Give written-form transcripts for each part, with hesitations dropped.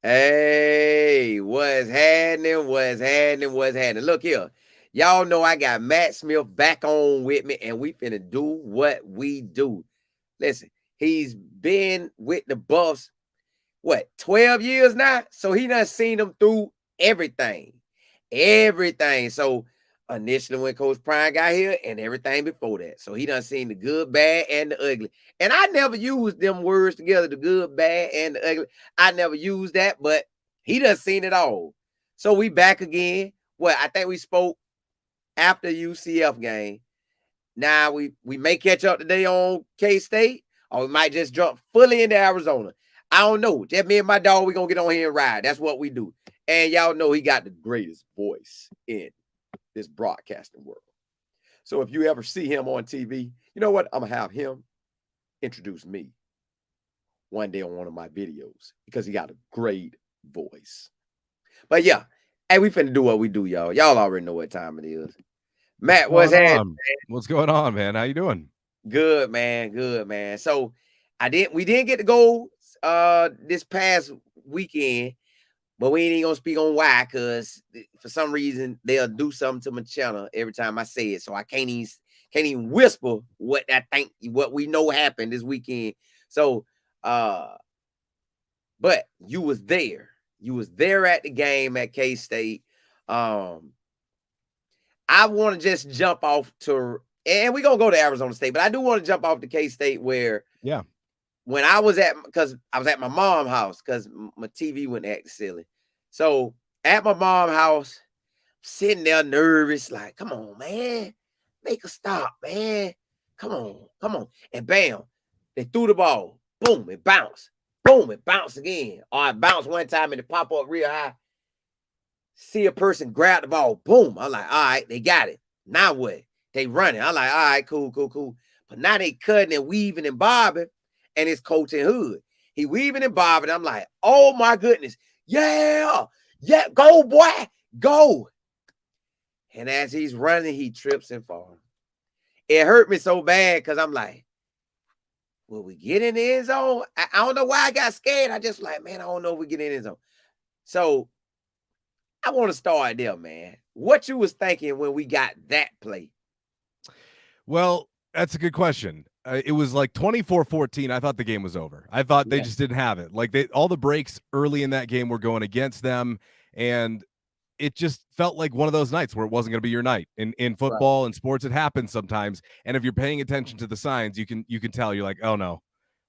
Hey, what's happening? What's happening? What's happening? Look here. Y'all know I got Matt Smith back on with me, and we finna do what we do. Listen, he's been with the Buffs, what, 12 years now? So he done seen them through everything. Everything. So initially when Coach Prime got here and everything before that. So he done seen the good, bad, and the ugly. And I never used them words together, the good, bad, and the ugly. I never used that, but he done seen it all. So we back again. Well, I think we spoke after UCF game. Now we may catch up today on K-State, or we might just jump fully into Arizona. I don't know. Just me and my dog, we gonna get on here and ride. That's what we do. And y'all know he got the greatest voice in this broadcasting world. So if you ever see him on TV, you know what? I'm gonna have him introduce me one day on one of my videos because he got a great voice. But yeah, hey, we finna do what we do, y'all. Y'all already know what time it is. What's Matt, what's going happening? on? What's going on, man? How you doing? Good, man. Good, man. So we didn't get to go this past weekend, but we ain't even gonna speak on why, because for some reason they'll do something to my channel every time I say it. So I can't even whisper what we know happened this weekend. So but you was there. You was there at the game at K-State. Um, I want to just jump off to, and we're gonna go to Arizona State, but I do want to jump off to K-State where Yeah. when I was because I was at my mom's house because my TV went act silly. So at my mom's house, sitting there nervous, like, come on, man, make a stop, man. Come on, come on. And bam, they threw the ball. Boom, it bounced. Boom, it bounced again. Or it bounced one time and it pop up real high. See a person grab the ball. Boom. I'm like, all right, they got it. Now what? They running. I'm like, all right, cool, cool, cool. But now they cutting and weaving and bobbing, and it's Coach and Hood. He weaving and bobbing. I'm like, oh my goodness. Yeah. Yeah. Go, boy. Go. And as he's running, he trips and falls. It hurt me so bad because I'm like, will we get in the end zone? I don't know why I got scared. I just like, man, I don't know if we get in the end zone. So I want to start there, man. What you was thinking when we got that play? Well, that's a good question. It was like 24-14. I thought the game was over. I thought they Yeah. just didn't have it. Like all the breaks early in that game were going against them, and it just felt like one of those nights where it wasn't going to be your night. In Right. football and sports, it happens sometimes. And if you're paying attention to the signs, you can tell. You're like, oh no,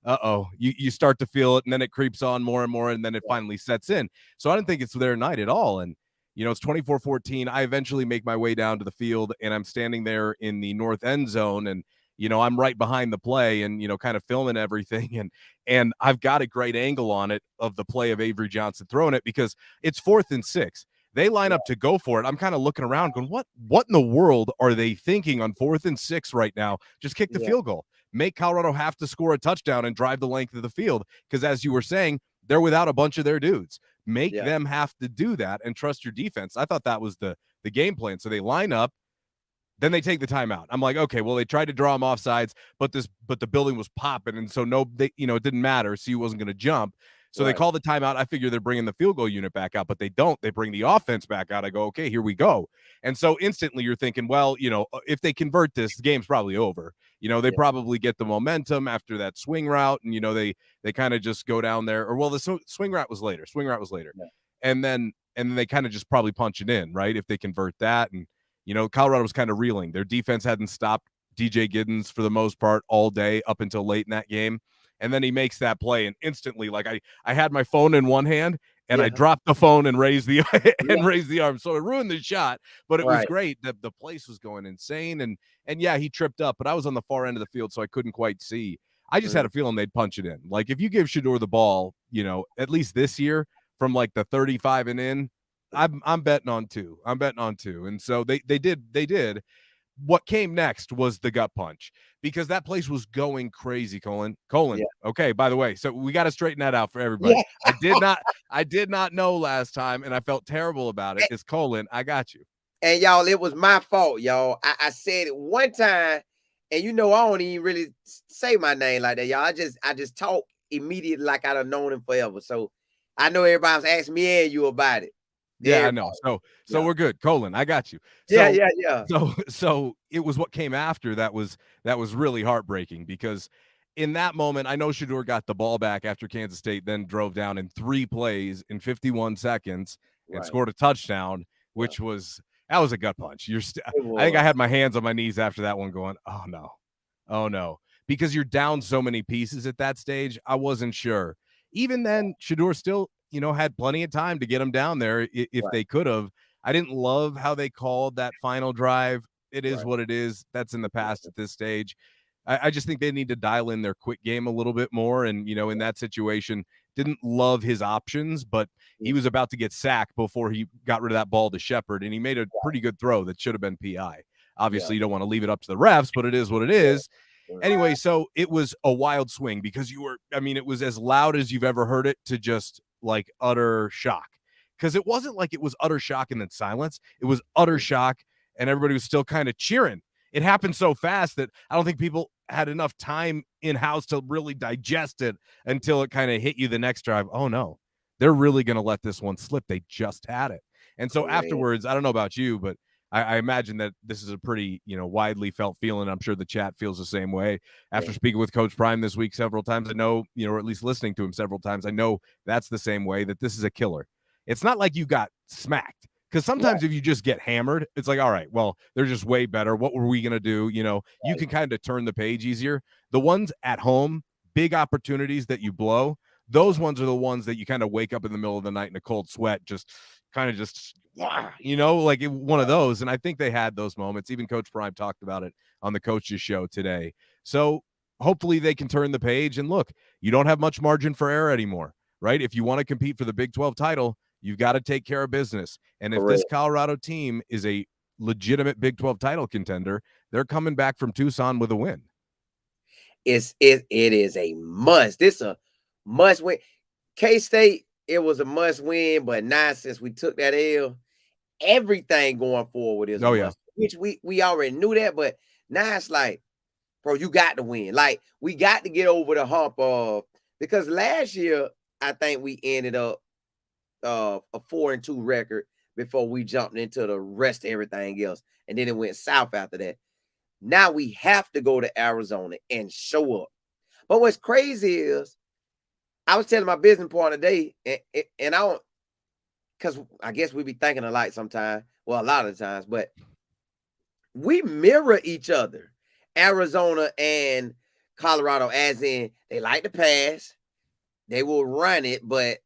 uh-oh. You start to feel it, and then it creeps on more and more, and then it Yeah. finally sets in. So I didn't think it's their night at all. And it's 24-14. I eventually make my way down to the field, and I'm standing there in the north end zone, and I'm right behind the play and kind of filming everything, and I've got a great angle on it of the play of Avery Johnson throwing it because it's 4th and 6. They line up to go for it. I'm kind of looking around going, what in the world are they thinking on 4th and 6 right now? Just kick the Yeah. field goal. Make Colorado have to score a touchdown and drive the length of the field. Because as you were saying, they're without a bunch of their dudes. Make Yeah. them have to do that and trust your defense. I thought that was the game plan. So they line up, then they take the timeout. I'm like, okay, well, they tried to draw him off sides, but the building was popping, and so it didn't matter. So he wasn't going to jump. So they Right. call the timeout. I figure they're bringing the field goal unit back out, but they don't. They bring the offense back out. I go, okay, here we go. And so instantly you're thinking, well, if they convert this, the game's probably over. They Yeah. probably get the momentum after that swing route, and they kind of just go down there. Or well, the swing route was later. Yeah. And then they kind of just probably punch it in, right? If they convert that, and Colorado was kind of reeling. Their defense hadn't stopped DJ Giddens for the most part all day up until late in that game. And then he makes that play, and instantly, like I had my phone in one hand and I Yeah. dropped the phone and raised the Yeah. arm. So it ruined the shot, but it was Right. great. The place was going insane. And yeah, he tripped up, but I was on the far end of the field, so I couldn't quite see. I just had a feeling they'd punch it in. Like if you give Shador the ball, at least this year from like the 35 and in, I'm betting on two. And so they did. What came next was the gut punch because that place was going crazy. Colin. Yeah. Okay, by the way, so we got to straighten that out for everybody. Yeah. I did not know last time, and I felt terrible about it. It's Colin. I got you. And y'all, it was my fault, y'all. I said it one time, and I don't even really say my name like that, y'all. I just talk immediately like I done known him forever. So I know everybody's asking me and you about it. Yeah, I know. Everybody. So Yeah. we're good. Colon, I got you. Yeah, So yeah, yeah. so it was what came after that was really heartbreaking because in that moment, I know Shador got the ball back after Kansas State then drove down in 3 plays in 51 seconds and Right. scored a touchdown, Yeah. which was that was a gut punch. It I think I was. had my hands on my knees after that one going, "Oh no. Oh no." Because you're down so many pieces at that stage, I wasn't sure. Even then, Shador still, had plenty of time to get him down there if Right. they could have. I didn't love how they called that final drive. It is Right. what it is. That's in the past Right. at this stage. I just think they need to dial in their quick game a little bit more. And, in that situation, didn't love his options, but he was about to get sacked before he got rid of that ball to Shepard, and he made a pretty good throw that should have been PI. Yeah. Obviously, you don't want to leave it up to the refs, but it is what it Yeah. is. Anyway, so it was a wild swing because it was as loud as you've ever heard it to just like utter shock. Because it wasn't like it was utter shock and then silence. It was utter shock, and everybody was still kind of cheering. It happened so fast that I don't think people had enough time in house to really digest it until it kind of hit you the next drive. Oh no, they're really going to let this one slip. They just had it. And so Correct. afterwards, I don't know about you, but I imagine that this is a pretty, widely felt feeling. I'm sure the chat feels the same way. After Yeah. speaking with Coach Prime this week several times, I know, or at least listening to him several times, I know that's the same way, that this is a killer. It's not like you got smacked. Because sometimes if you just get hammered, it's like, all right, well, they're just way better. What were we going to do? You can kind of turn the page easier. The ones at home, big opportunities that you blow, those ones are the ones that you kind of wake up in the middle of the night in a cold sweat, just kind of just, like one of those. And I think they had those moments. Even Coach Prime talked about it on the coaches show today. So hopefully they can turn the page and look, you don't have much margin for error anymore, right? If you want to compete for the Big 12 title, you've got to take care of business. And if this Correct. Colorado team is a legitimate Big 12 title contender, they're coming back from Tucson with a win. It is a must. This a must win. K-State, it was a must win, but now since we took that L, everything going forward is a must. Which we already knew that, but now it's like, bro, you got to win. Like, we got to get over the hump of, because last year I think we ended up a 4-2 record before we jumped into the rest of everything else, and then it went south after that. Now we have to go to Arizona and show up. But what's crazy is, I was telling my business partner today, and I don't, because I guess we be thinking alike sometimes. Well, a lot of the times, but we mirror each other, Arizona and Colorado, as in they like to pass, they will run it, but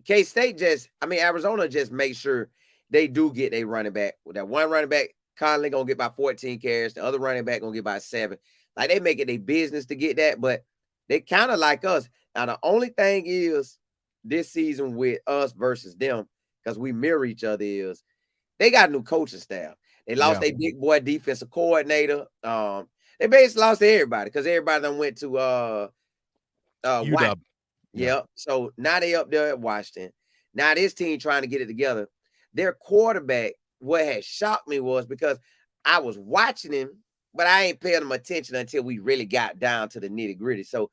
K-State Arizona just make sure they do get a running back. With that one running back, Conley gonna get about 14 carries. The other running back gonna get about 7. Like, they make it a business to get that, but they kind of like us. Now, the only thing is this season with us versus them, because we mirror each other, is they got a new coaching staff. They lost their big boy defensive coordinator. They basically lost to everybody because everybody done went to UW. Yeah. So now they up there at Washington. Now this team trying to get it together. Their quarterback, what had shocked me was, because I was watching him, but I ain't paying him attention until we really got down to the nitty gritty. So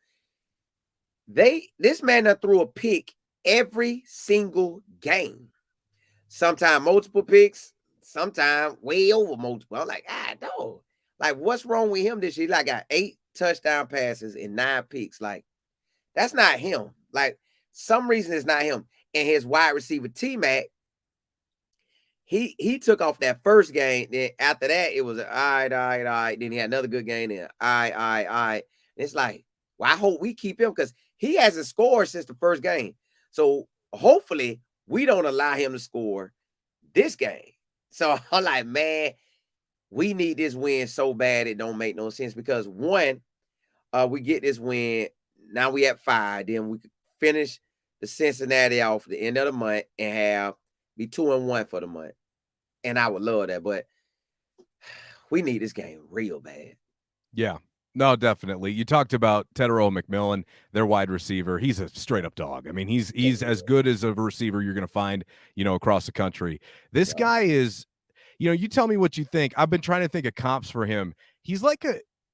this man that threw a pick every single game. Sometimes multiple picks, sometimes way over multiple. I'm like, no. Like, what's wrong with him this year? Like, got 8 touchdown passes and 9 picks. Like, that's not him. Like, some reason it's not him. And his wide receiver, T-Mac, he took off that first game. Then after that, it was all right. Then he had another good game. Then all right. It's like, well, I hope we keep him, because he hasn't scored since the first game. So hopefully we don't allow him to score this game. So I'm like, man, we need this win so bad it don't make no sense, because one, we get this win. Now we at 5. Then we could finish the Cincinnati off at the end of the month and be 2-1 for the month. And I would love that, but we need this game real bad. Yeah. No, definitely. You talked about Tedero McMillan, their wide receiver. He's a straight up dog. I mean, he's as good as a receiver you're going to find, across the country. This guy is, you tell me what you think. I've been trying to think of comps for him. He's like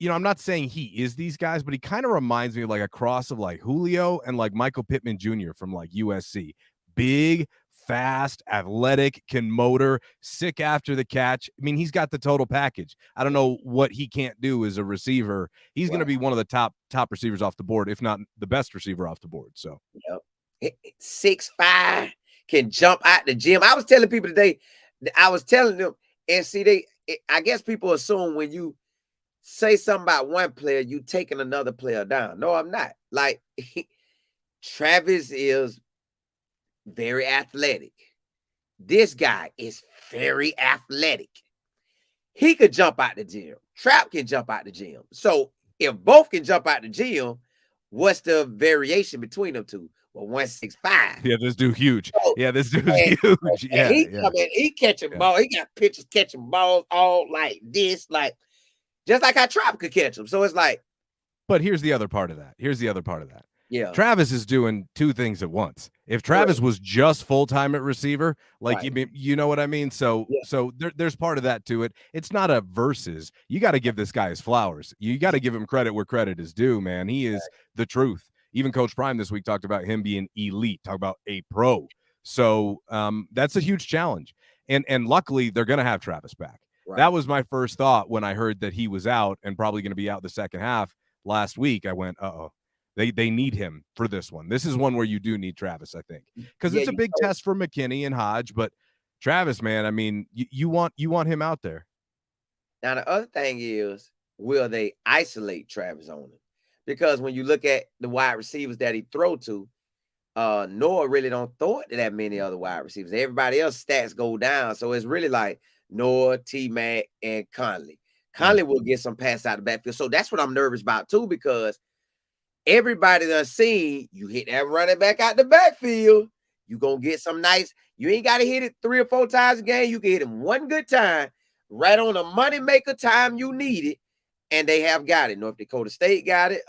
I'm not saying he is these guys, but he kind of reminds me of like a cross of like Julio and like Michael Pittman Jr. from like USC. Big, fast, athletic, can motor, sick after the catch. I mean, he's got the total package. I don't know what he can't do as a receiver. He's going to be one of the top receivers off the board, if not the best receiver off the board. So, 6'5", can jump out the gym. I was telling people today, I was telling them, and see, I guess people assume when you say something about one player, you taking another player down. No, I'm not. Like, Travis is very athletic. This guy is very athletic. He could jump out the gym. Trap can jump out the gym. So if both can jump out the gym, what's the variation between them two? Well, 165. Yeah, this dude huge. This dude's huge. Yeah, he catching balls. He got pitchers catching balls all like this, like just like how Trap could catch them. So it's like. But here's the other part of that. Yeah. Travis is doing two things at once. If Travis was just full-time at receiver, like you know what I mean? So there's part of that to it. It's not a versus. You got to give this guy his flowers. You got to give him credit where credit is due, man. He is the truth. Even Coach Prime this week talked about him being elite, talk about a pro. So that's a huge challenge. And luckily they're going to have Travis back. Right. That was my first thought when I heard that he was out and probably going to be out the second half last week. I went, uh-oh. They need him for this one. This is one where you do need Travis, I think, because it's a big test for McKinney and Hodge. But Travis, man, I mean, you want him out there. Now the other thing is, will they isolate Travis on him? Because when you look at the wide receivers that he throw to, Noah really don't throw it to that many other wide receivers. Everybody else stats go down, so it's really like Noah, T-Mac, and Conley. Conley will get some pass out of the backfield, so that's what I'm nervous about too, because everybody done seen you hit that running back out the backfield, you gonna get some nice. You ain't got to hit it 3 or 4 times a game. You can hit him one good time, right on the money maker time you need it, and they have got it. North Dakota State got it.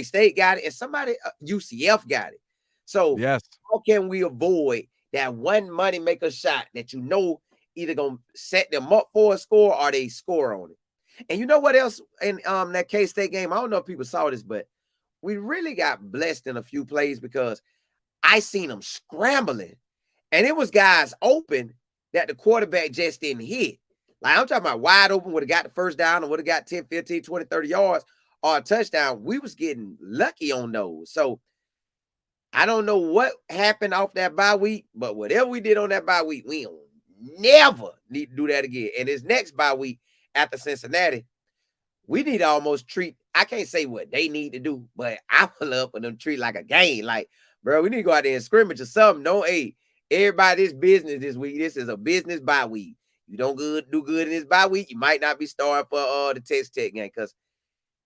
State got it, and somebody UCF got it. So how can we avoid that one money maker shot that you know either gonna set them up for a score or they score on it? And you know what else in that K-State game? I don't know if people saw this, but we really got blessed in a few plays because I seen them scrambling. And it was guys open that the quarterback just didn't hit. Like I'm talking about wide open, would have got the first down or would have got 10, 15, 20, 30 yards or a touchdown. We was getting lucky on those. So I don't know what happened off that bye week, but whatever we did on that bye week, we don't never need to do that again. And this next bye week, after Cincinnati, we need to almost treat, I can't say what they need to do, but I would love for them to treat like a game. Like, bro, we need to go out there and scrimmage or something. No, everybody's business this week. This is a business bye week. You don't do good in this bye week, you might not be starting for the Texas Tech game, because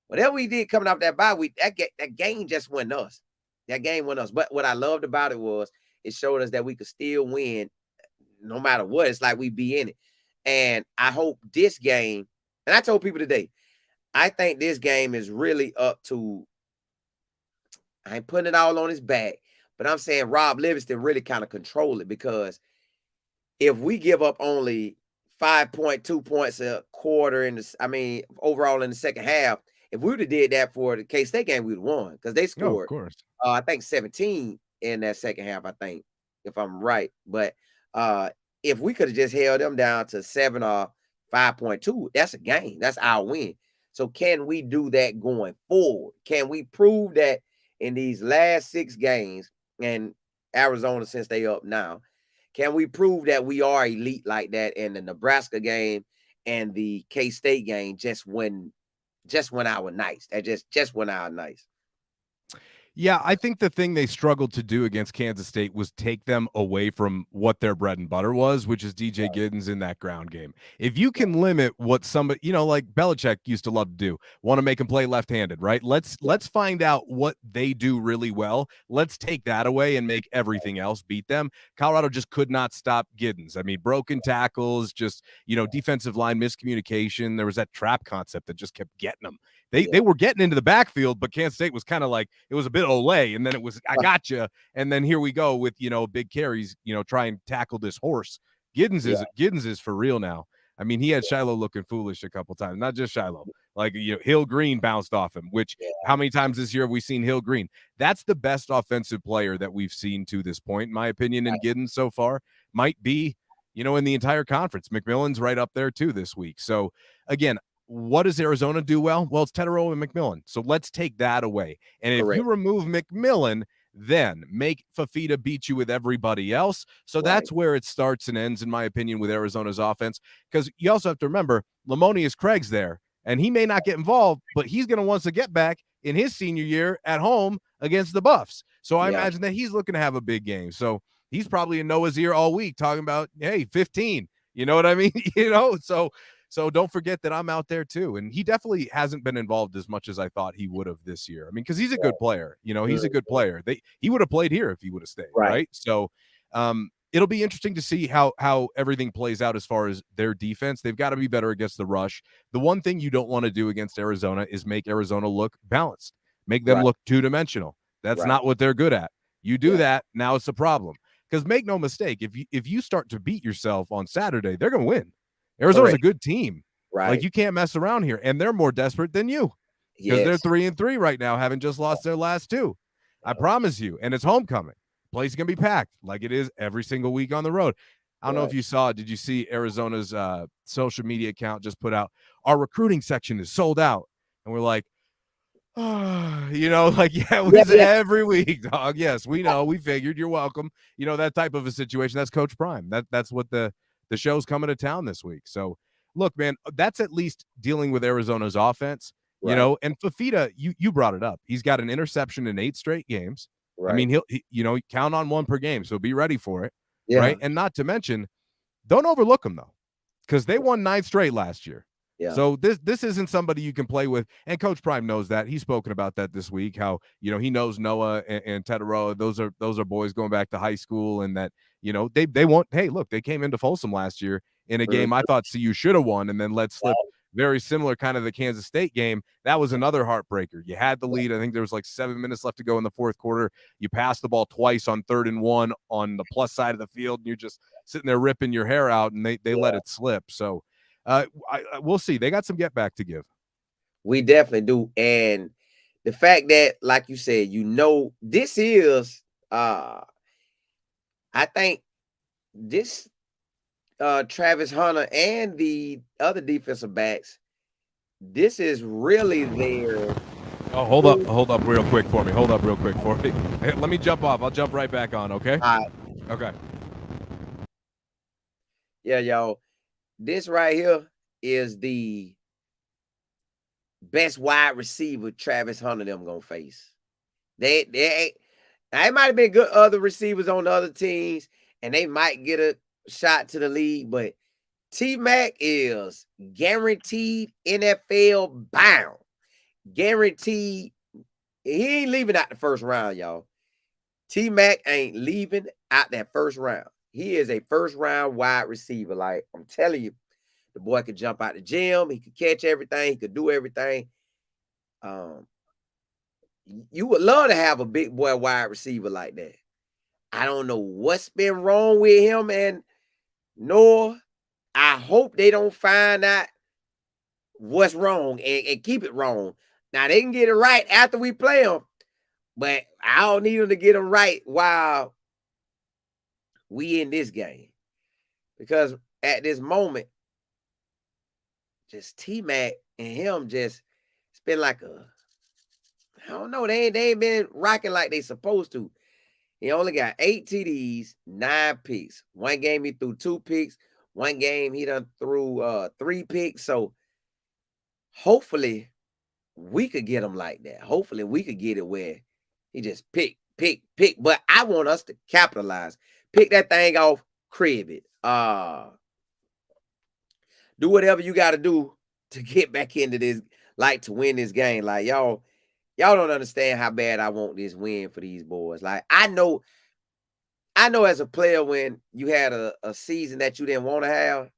whatever we did coming off that bye week, that game just went us. That game went us. But what I loved about it was it showed us that we could still win no matter what. It's like we be in it. And I hope this game, and I told people today, I think this game is really up to, I ain't putting it all on his back, but I'm saying Rob Livingston really kind of control it, because if we give up only 5.2 points a quarter overall in the second half, if we would have did that for the K-State game, we'd have won, because they scored, of course. I think 17 in that second half, I think, if I'm right. But if we could have just held them down to 7 or 5.2, that's a game. That's our win. So can we do that going forward? Can we prove that in these last 6 games, and Arizona, since they up now, can we prove that we are elite like that? And the Nebraska game and the K-State game just went our nice. That just went our nice. Yeah, I think the thing they struggled to do against Kansas State was take them away from what their bread and butter was, which is DJ Giddens in that ground game. If you can limit what somebody, like Belichick used to love to do, want to make them play left-handed, right? Let's find out what they do really well. Let's take that away and make everything else beat them. Colorado just could not stop Giddens. I mean, broken tackles, just, defensive line miscommunication. There was that trap concept that just kept getting them. They were getting into the backfield, but Kansas State was kind of like, it was a bit Olay, and then it was, I got you. And then here we go with, big carries, try and tackle this horse. Giddens is for real now. I mean, he had Shiloh looking foolish a couple times, not just Shiloh. Like, Hill Green bounced off him, which how many times this year have we seen Hill Green? That's the best offensive player that we've seen to this point, in my opinion, in Giddens so far. Might be, in the entire conference. McMillan's right up there too this week. So again, what does Arizona do well? Well, it's Tetero and McMillan. So let's take that away. And if you remove McMillan, then make Fafita beat you with everybody else. So that's where it starts and ends, in my opinion, with Arizona's offense. Because you also have to remember, Lamonius Craig's there, and he may not get involved, but he's going to want to get back in his senior year at home against the Buffs. So I imagine that he's looking to have a big game. So he's probably in Noah's ear all week talking about, hey, 15. You know what I mean? So don't forget that I'm out there too. And he definitely hasn't been involved as much as I thought he would have this year. I mean, because he's a good player. He's a good player. He would have played here if he would have stayed, right? So it'll be interesting to see how everything plays out as far as their defense. They've got to be better against the rush. The one thing you don't want to do against Arizona is make Arizona look balanced, make them look two-dimensional. That's not what they're good at. You do that, now it's a problem. Because make no mistake, if you start to beat yourself on Saturday, they're going to win. Arizona's a good team. Like, you can't mess around here. And they're more desperate than you. Because they're 3-3 right now, having just lost their last two. I promise you. And it's homecoming. Place is going to be packed like it is every single week on the road. I don't know if you saw, did you see Arizona's social media account just put out, our recruiting section is sold out. And we're like, every week, dog. Yes, we know. We figured. You're welcome. That type of a situation. That's Coach Prime. That's what the show's coming to town this week. So, look, man, that's at least dealing with Arizona's offense, and Fafita, you brought it up. He's got an interception in 8 straight games. I mean, he'll count on 1 per game, so be ready for it, right? And not to mention, don't overlook him, though, because they won 9 straight last year. So this isn't somebody you can play with, and Coach Prime knows that. He's spoken about that this week, how, he knows Noah and Tetero. Those are boys going back to high school, and that, they want, hey, look, they came into Folsom last year in a game I thought CU should have won and then let slip. Very similar kind of the Kansas State game. That was another heartbreaker. You had the lead. I think there was like 7 minutes left to go in the fourth quarter. You passed the ball twice on 3rd and 1 on the plus side of the field, and you're just sitting there ripping your hair out, and they let it slip. So we'll see. They got some get back to give. We definitely do. And the fact that, like you said, this is I think this Travis Hunter and the other defensive backs, this is really their Oh, hold up real quick for me. Hey, let me jump off. I'll jump right back on, okay? Okay. Yeah, y'all. This right here is the best wide receiver Travis Hunter them gonna face. They might have been good other receivers on the other teams, and they might get a shot to the league, but T-Mac is guaranteed NFL bound. Guaranteed. He ain't leaving out the first round, y'all. T-Mac ain't leaving out that first round. He is a first round wide receiver. Like, I'm telling you, the boy could jump out the gym. He could catch everything. He could do everything. You would love to have a big boy wide receiver like that. I don't know what's been wrong with him and Noah. I hope they don't find out what's wrong and keep it wrong. Now, they can get it right after we play them, but I don't need them to get them right while we in this game. Because at this moment, just T-Mac and him it's been like I don't know, they ain't been rocking like they supposed to. He only got 8 TDs, 9 picks. One game he threw 2 picks. One game he done threw 3 picks. So hopefully we could get him like that. Hopefully we could get it where he just pick. But I want us to capitalize. Pick that thing off, crib it. Do whatever you got to do to get back into this, like to win this game. Like, y'all don't understand how bad I want this win for these boys. Like, I know as a player, when you had a season that you didn't want to have,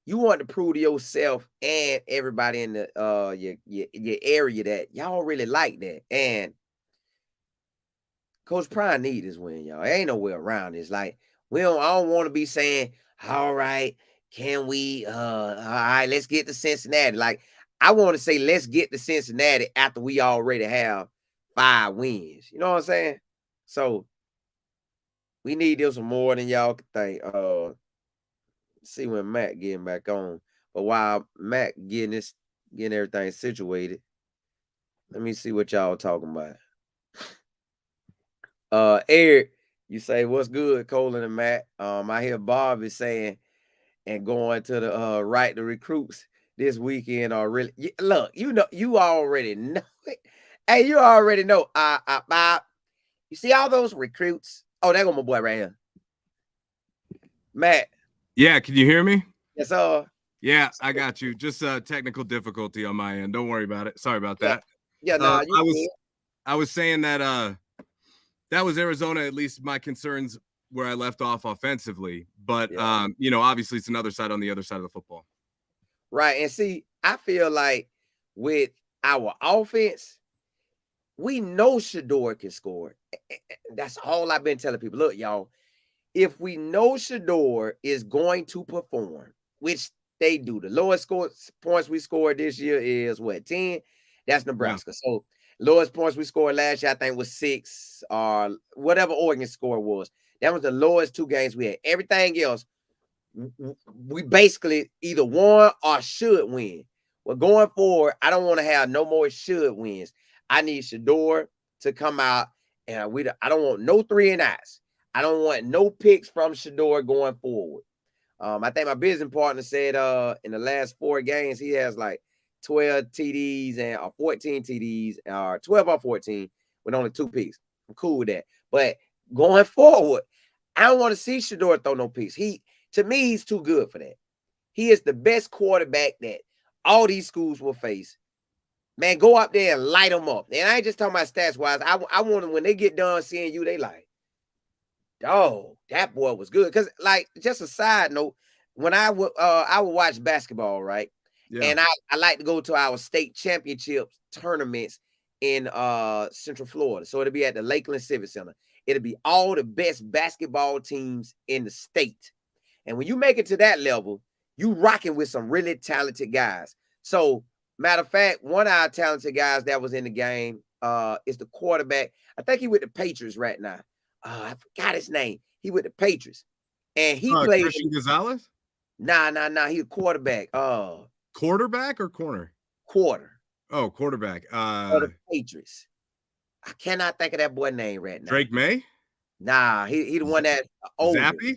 you want to prove to yourself and everybody in the your area that y'all really like that. And Coach Prime need this win, y'all. There ain't no way around this. Like, I don't want to be saying, all right, can we all right, let's get to Cincinnati. Like, I want to say let's get to Cincinnati after we already have 5 wins. You know what I'm saying? So we need this more than y'all can think. See when Matt getting back on. But while Matt getting everything situated, let me see what y'all talking about. Eric, you say what's good, Colin and Matt? I hear Bob is saying and going to the right to recruits this weekend are really look, you already know it. Hey, you already know. Bob, you see all those recruits? Oh, there go my boy right here. Matt. Yeah, can you hear me? Yes, yeah, I got you. Just a technical difficulty on my end. Don't worry about it. Sorry about that. Yeah, nah, I was saying that that was Arizona, at least my concerns where I left off offensively. But obviously it's another side on the other side of the football. Right. And see, I feel like with our offense, we know Shador can score. That's all I've been telling people. Look, y'all, if we know Shador is going to perform, which they do, the lowest points we scored this year is what, 10? That's Nebraska. Yeah. So lowest points we scored last year, I think, was 6 or whatever Oregon score was. That was the lowest 2 games we had. Everything else, we basically either won or should win. Well, going forward, I don't want to have no more should wins. I need Shador to come out, and I don't want no 3 and outs. I don't want no picks from Shador going forward. I think my business partner said in the last 4 games, he has like 12 TDs and 14 TDs, or 12 or 14 with only 2 picks. I'm cool with that. But going forward, I don't want to see Shador throw no picks. To me, he's too good for that. He is the best quarterback that all these schools will face. Man, go up there and light them up. And I ain't just talking about stats-wise. I want them, when they get done seeing you, they like, oh, that boy was good. Because, like, just a side note, when I would watch basketball, right? Yeah. And I like to go to our state championship tournaments in Central Florida. So it'll be at the Lakeland Civic Center. It'll be all the best basketball teams in the state. And when you make it to that level, you rocking with some really talented guys. So, matter of fact, one of our talented guys that was in the game is the quarterback. I think he with the Patriots right now. I forgot his name. He with the Patriots. And he played. Christian Gonzalez? Nah. He's a quarterback. Quarterback or corner? Quarter. Oh, quarterback. For the Patriots. I cannot think of that boy name right now. Drake May? Nah, he the one that older. Zappy?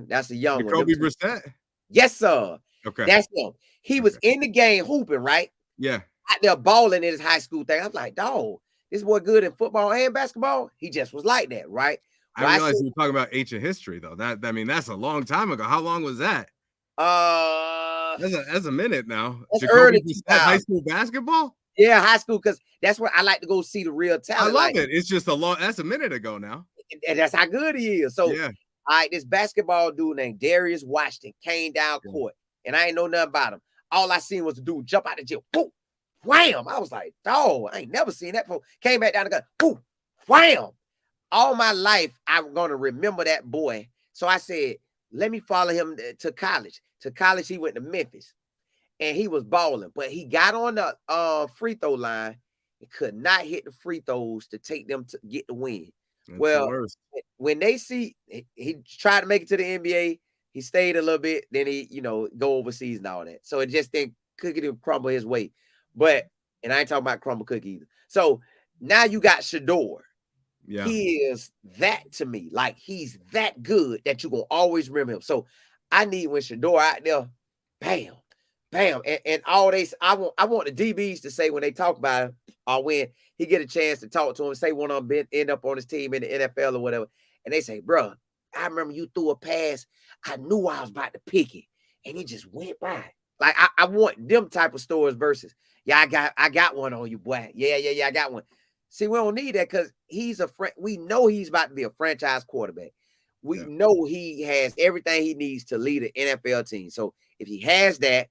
That's the young Jacoby one. Brissett? Yes, sir. Okay. That's him. He was in the game hooping, right? Yeah. Out there balling in his high school thing. I'm like, dog, this boy good in football and basketball. He just was like that, right? So I realized you were talking about ancient history, though. That's a long time ago. How long was that? That's a minute now. That's early high school basketball? Yeah, high school, because that's where I like to go see the real talent. I love it. It's just that's a minute ago now. And that's how good he is. So, yeah. All right, this basketball dude named Darius Washington came down court, and I ain't know nothing about him. All I seen was the dude jump out the gym. Boom, wham! I was like, dog, I ain't never seen that before. Came back down the gun. Boom, wham! All my life, I'm going to remember that boy. So I said, let me follow him to college. To college, he went to Memphis, and he was balling. But he got on the free throw line and could not hit the free throws to take them to get the win. That's when they see he tried to make it to the NBA, he stayed a little bit, then he, go overseas and all that. So it just couldn't crumble his way. And I ain't talking about crumble cookie either. So now you got Shador. Yeah. He is that to me. Like, he's that good that you're going to always remember him. So I need when Shador out there, bam, bam. And all they, I want the DBs to say when they talk about him, or when he get a chance to talk to him, say one of them end up on his team in the NFL or whatever, and they say, bro, I remember you threw a pass. I knew I was about to pick it, and he just went by. Like, I want them type of stories versus, yeah, I got one on you, boy. Yeah, I got one. See, we don't need that because we know he's about to be a franchise quarterback. We know he has everything he needs to lead an NFL team. So if he has that,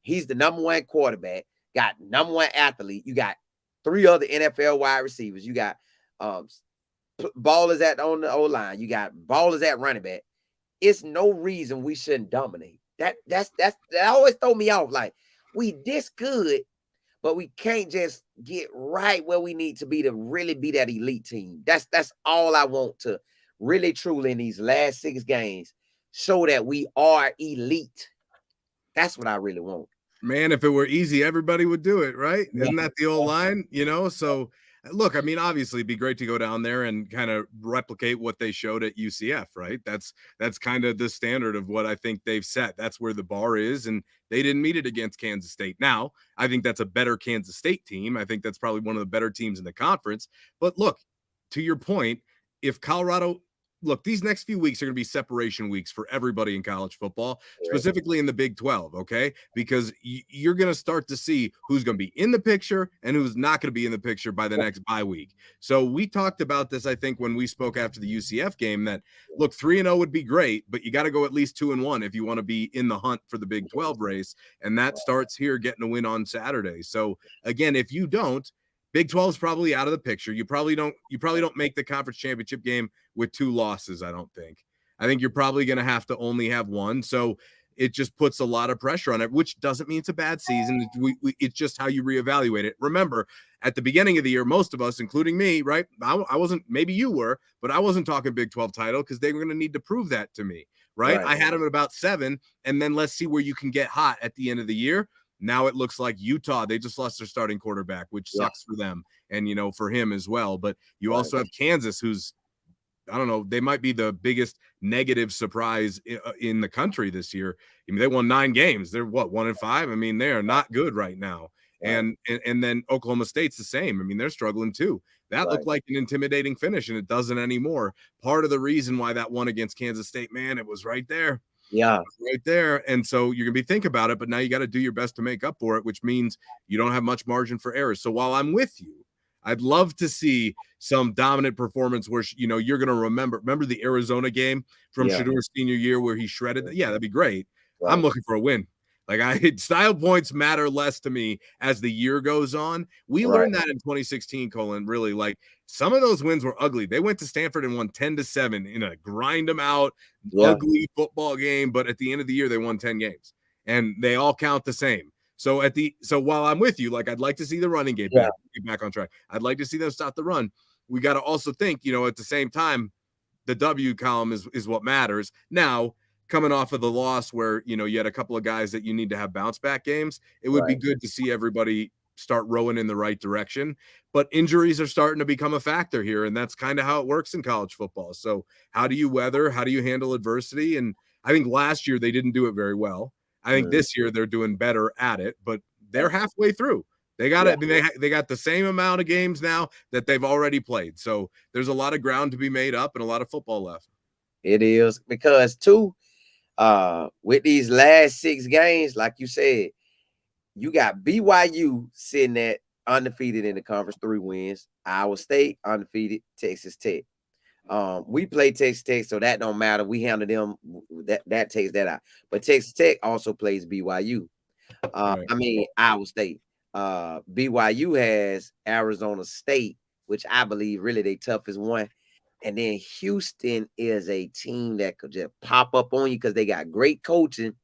he's the number 1 quarterback, got number 1 athlete. You got 3 other NFL wide receivers. You got ballers on the O-line. You got ballers at running back. It's no reason we shouldn't dominate. That always throw me off. Like, we this good, but we can't just get right where we need to be to really be that elite team. That's all I want to really truly in these last 6 games show that we are elite. That's what I really want. Man, if it were easy, everybody would do it, right? Yeah. Isn't that the old line? So look, I mean, obviously it'd be great to go down there and kind of replicate what they showed at UCF, right? That's kind of the standard of what I think they've set. That's where the bar is, and they didn't meet it against Kansas State. Now, I think that's a better Kansas State team. I think that's probably one of the better teams in the conference. But look, to your point, if Colorado look, these next few weeks are going to be separation weeks for everybody in college football, specifically in the Big 12, okay? Because you're going to start to see who's going to be in the picture and who's not going to be in the picture by the next bye week. So we talked about this, I think, when we spoke after the UCF game that, look, 3-0 would be great, but you got to go at least 2-1 if you want to be in the hunt for the Big 12 race, and that starts here getting a win on Saturday. So, again, if you don't, Big 12 is probably out of the picture. You probably don't make the conference championship game with 2 losses, I don't think. I think you're probably going to have to only have 1. So it just puts a lot of pressure on it, which doesn't mean it's a bad season. It's just how you reevaluate it. Remember, at the beginning of the year, most of us, including me, right? I wasn't, maybe you were, but I wasn't talking Big 12 title because they were going to need to prove that to me, right? I had them at about 7, and then let's see where you can get hot at the end of the year. Now it looks like Utah, they just lost their starting quarterback, which sucks for them and, for him as well. But you also have Kansas, who's, I don't know, they might be the biggest negative surprise in the country this year. I mean, they won 9 games. They're 1-5. I mean, they are not good right now. And then Oklahoma State's the same. I mean, they're struggling too. That looked like an intimidating finish, and it doesn't anymore. Part of the reason why that won against Kansas State, man, it was right there. Yeah. Right there. And so you're going to be thinking about it, but now you got to do your best to make up for it, which means you don't have much margin for errors. So while I'm with you, I'd love to see some dominant performance where, you're going to remember the Arizona game from Shadur's senior year where he shredded. Yeah, that'd be great. Right. I'm looking for a win. Like style points matter less to me as the year goes on. We learned that in 2016, Colin, really. Like some of those wins were ugly. They went to Stanford and won 10-7 in a grind them out, ugly football game. But at the end of the year, they won 10 games and they all count the same. So while I'm with you, like I'd like to see the running game get back on track. I'd like to see them stop the run. We got to also think, at the same time, the W column is what matters. Now, coming off of the loss where, you had a couple of guys that you need to have bounce back games, it would be good to see everybody start rowing in the right direction. But injuries are starting to become a factor here, and that's kind of how it works in college football. So how do you weather? How do you handle adversity? And I think last year they didn't do it very well. I think this year they're doing better at it, but they're halfway through. They got it. They got the same amount of games now that they've already played. So there's a lot of ground to be made up and a lot of football left. It is because too, with these last 6 games, like you said, you got BYU sitting at undefeated in the conference, 3 wins. Iowa State undefeated, Texas Tech. We play Texas Tech, so that don't matter. We handle them. That takes that out. But Texas Tech also plays BYU. Iowa State. BYU has Arizona State, which I believe really they toughest one. And then Houston is a team that could just pop up on you because they got great coaching.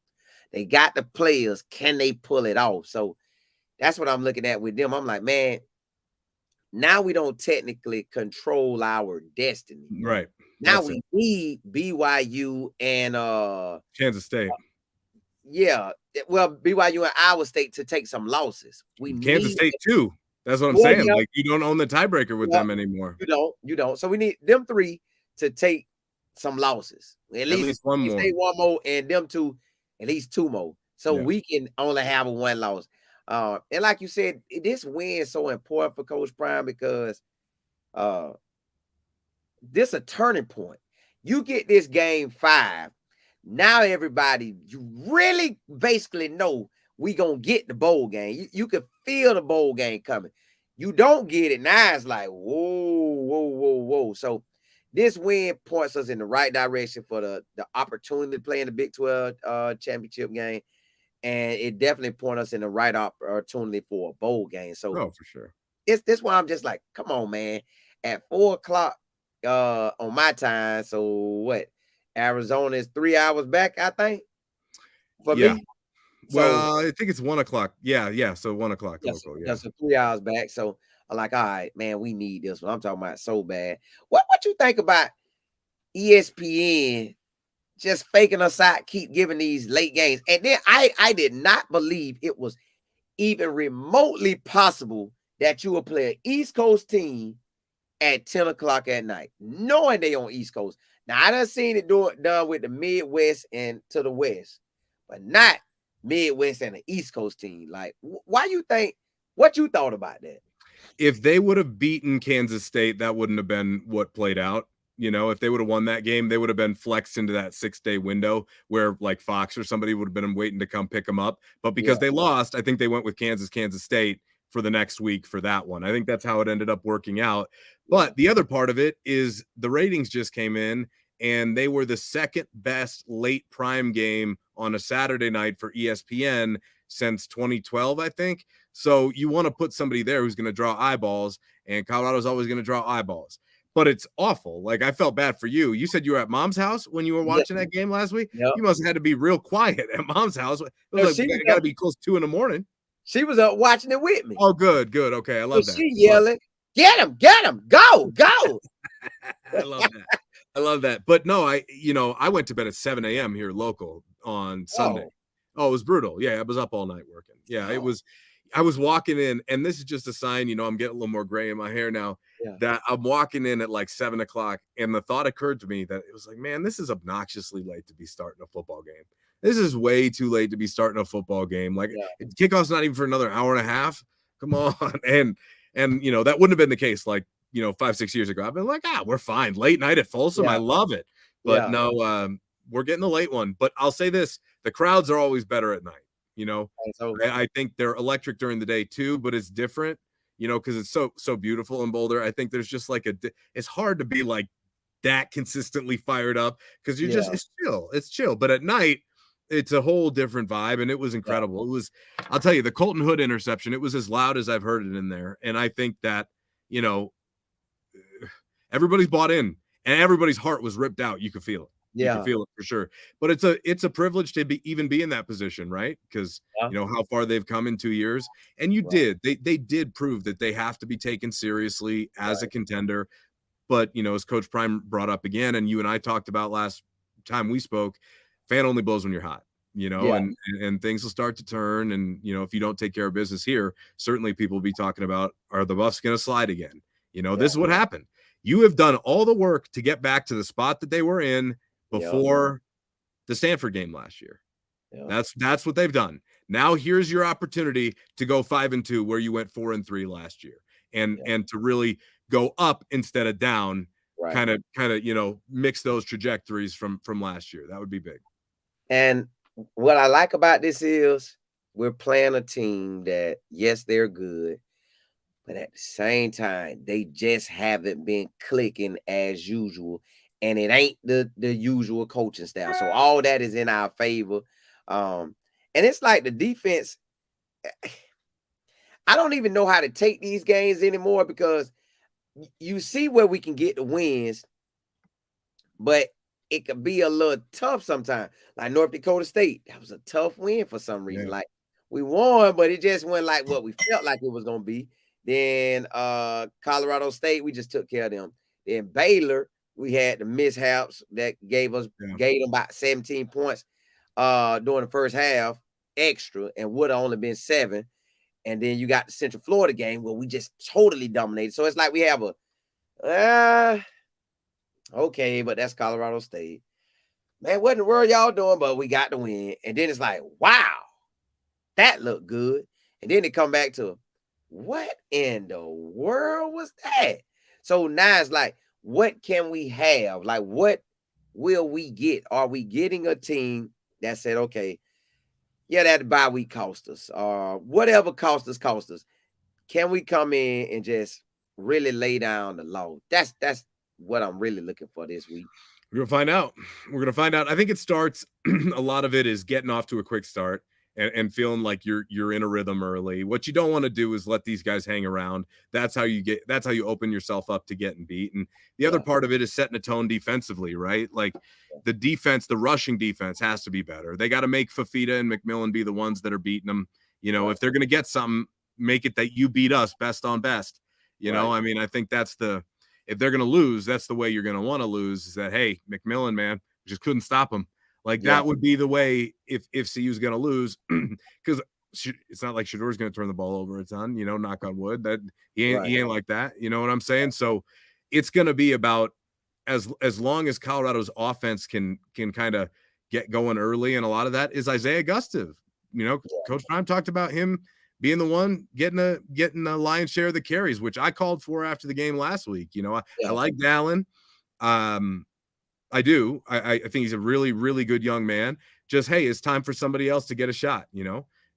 They got the players. Can they pull it off? So that's what I'm looking at with them. I'm like, man, now we don't technically control our destiny. Right. Now we need BYU and Kansas State. Well, BYU and Iowa State to take some losses. Kansas State too. That's what I'm saying. Like you don't own the tiebreaker with them anymore. You don't. So we need them 3 to take some losses. At least one more. One more, and them 2, at least 2 more. So we can only have a 1 loss. And like you said, this win is so important for Coach Prime because this a turning point. You get this game 5. Now everybody, you really basically know we gonna get the bowl game. You can feel the bowl game coming. You don't get it now, it's like whoa. So this win points us in the right direction for the opportunity to play in the Big 12 championship game, and it definitely points us in the right opportunity for a bowl game. So for sure, it's this why I'm just like, come on, man. At 4:00 on my time, so what? Arizona is 3 hours back, I think. for Yeah. me. So Well, I think it's 1:00. Yeah. So 1:00 yes, local. Yeah. that's 3 hours back. So I'm like, all right, man, we need this one. I'm talking about so bad. What you think about ESPN just faking us out, keep giving these late games? And then I did not believe it was even remotely possible that you would play an East Coast team at 10 o'clock at night, knowing they on East Coast. Now I done seen it done with the Midwest and to the West, but not Midwest and the East Coast team. Like, why you think? What you thought about that? If they would have beaten Kansas State, that wouldn't have been what played out. If they would have won that game, they would have been flexed into that 6-day window where like Fox or somebody would have been waiting to come pick them up. But because Yeah, they lost, I think they went with Kansas State for the next week for that one. I think that's how it ended up working out. yeah, But the other part of it is the ratings just came in and they were the second best late prime game on a Saturday night for ESPN since 2012, I think. So you want to put somebody there who's going to draw eyeballs, and Colorado's always going to draw eyeballs. But it's awful. Like, I felt bad for you. You said you were at mom's house when you were yeah, watching that game last week. yeah. You must have had to be real quiet at mom's house. It No, was like it got to be close to 2 a.m. she was up watching it with me. Oh, good. Okay, I So love that. she yelling, get him, go, go. I love that. I love that. But no, I went to bed at 7 a.m. here local on Sunday. Oh, Oh, it was brutal. Yeah, I was up all night working. Yeah, it oh, was. I was walking in, and this is just a sign, I'm getting a little more gray in my hair now, yeah, that I'm walking in at like 7 o'clock, and the thought occurred to me that it was like, man, this is obnoxiously late to be starting a football game. This is way too late to be starting a football game. Like, yeah, kickoff's not even for another hour and a half. Come on. And that wouldn't have been the case like 5-6 years ago. I've been like, we're fine. Late night at Folsom. I yeah, love it. But yeah. no, we're getting the late one. But I'll say this, the crowds are always better at night. And so I think they're electric during the day too, but it's different, because it's so beautiful in Boulder. I think there's just like it's hard to be like that consistently fired up because yeah, it's chill. But at night, it's a whole different vibe, and it was yeah, incredible. I'll tell you, the Colton Hood interception, it was as loud as I've heard it in there. And I think that, everybody's bought in and everybody's heart was ripped out. You could feel it. You can yeah, feel it for sure. But it's a privilege to even be in that position, right? Because yeah, how far they've come in 2 years. And right, they did prove that they have to be taken seriously as a right, contender. But as Coach Prime brought up again, and you and I talked about last time we spoke, fan only blows when you're hot. yeah, And things will start to turn. And if you don't take care of business here, certainly people will be talking about, are the Buffs going to slide again? yeah, This is what happened. You have done all the work to get back to the spot that they were in yeah, before the Stanford game last year. yeah, That's what they've done. Now here's your opportunity to go 5-2 where you went 4-3 last year, and yeah, and to really go up instead of down, right. kind of mix those trajectories from last year. That would be big. And what I like about this is we're playing a team that, yes, they're good, but at the same time, they just haven't been clicking as usual. And it ain't the usual coaching style. So all that is in our favor. And it's like the defense, I don't even know how to take these games anymore because you see where we can get the wins, but it could be a little tough sometimes. Like North Dakota State, that was a tough win for some reason. Yeah. Like we won, but it just went like what we felt like it was gonna be. Then Colorado State, we just took care of them. Then Baylor, we had the mishaps that gave them about 17 points during the first half extra and would have only been 7. And then you got the Central Florida game where we just totally dominated. So it's like we have a okay, but that's Colorado State. Man, what in the world y'all doing? But we got the win. And then it's like, wow, that looked good. And then they come back to, what in the world was that? So now it's like, what can we have? Like, what will we get? Are we getting a team that said, okay, yeah, that bye week cost us, or whatever cost us. Can we come in and just really lay down the law? That's what I'm really looking for this week. We're gonna find out. I think it starts. A lot of it is getting off to a quick start. and feeling like you're in a rhythm early. What you don't want to do is let these guys hang around. That's how you open yourself up to getting beat. And the other Yeah. part of it is setting a tone defensively, right? Like the rushing defense has to be better. They got to make Fafita and McMillan be the ones that are beating them. If they're going to get something, make it that you beat us best on best. I mean, I think if they're going to lose, that's the way you're going to want to lose, is that, hey, McMillan, man, just couldn't stop him. Like that would be the way if CU's going to lose, because it's not like Shador's going to turn the ball over a ton, knock on wood, that he ain't like that. You know what I'm saying? So it's going to be about as long as Colorado's offense can kind of get going early, and a lot of that is Isaiah Gustav. Coach Prime talked about him being the one getting a lion's share of the carries, which I called for after the game last week. I like Dallin. I do. I think he's a really, really good young man. Just, hey, it's time for somebody else to get a shot,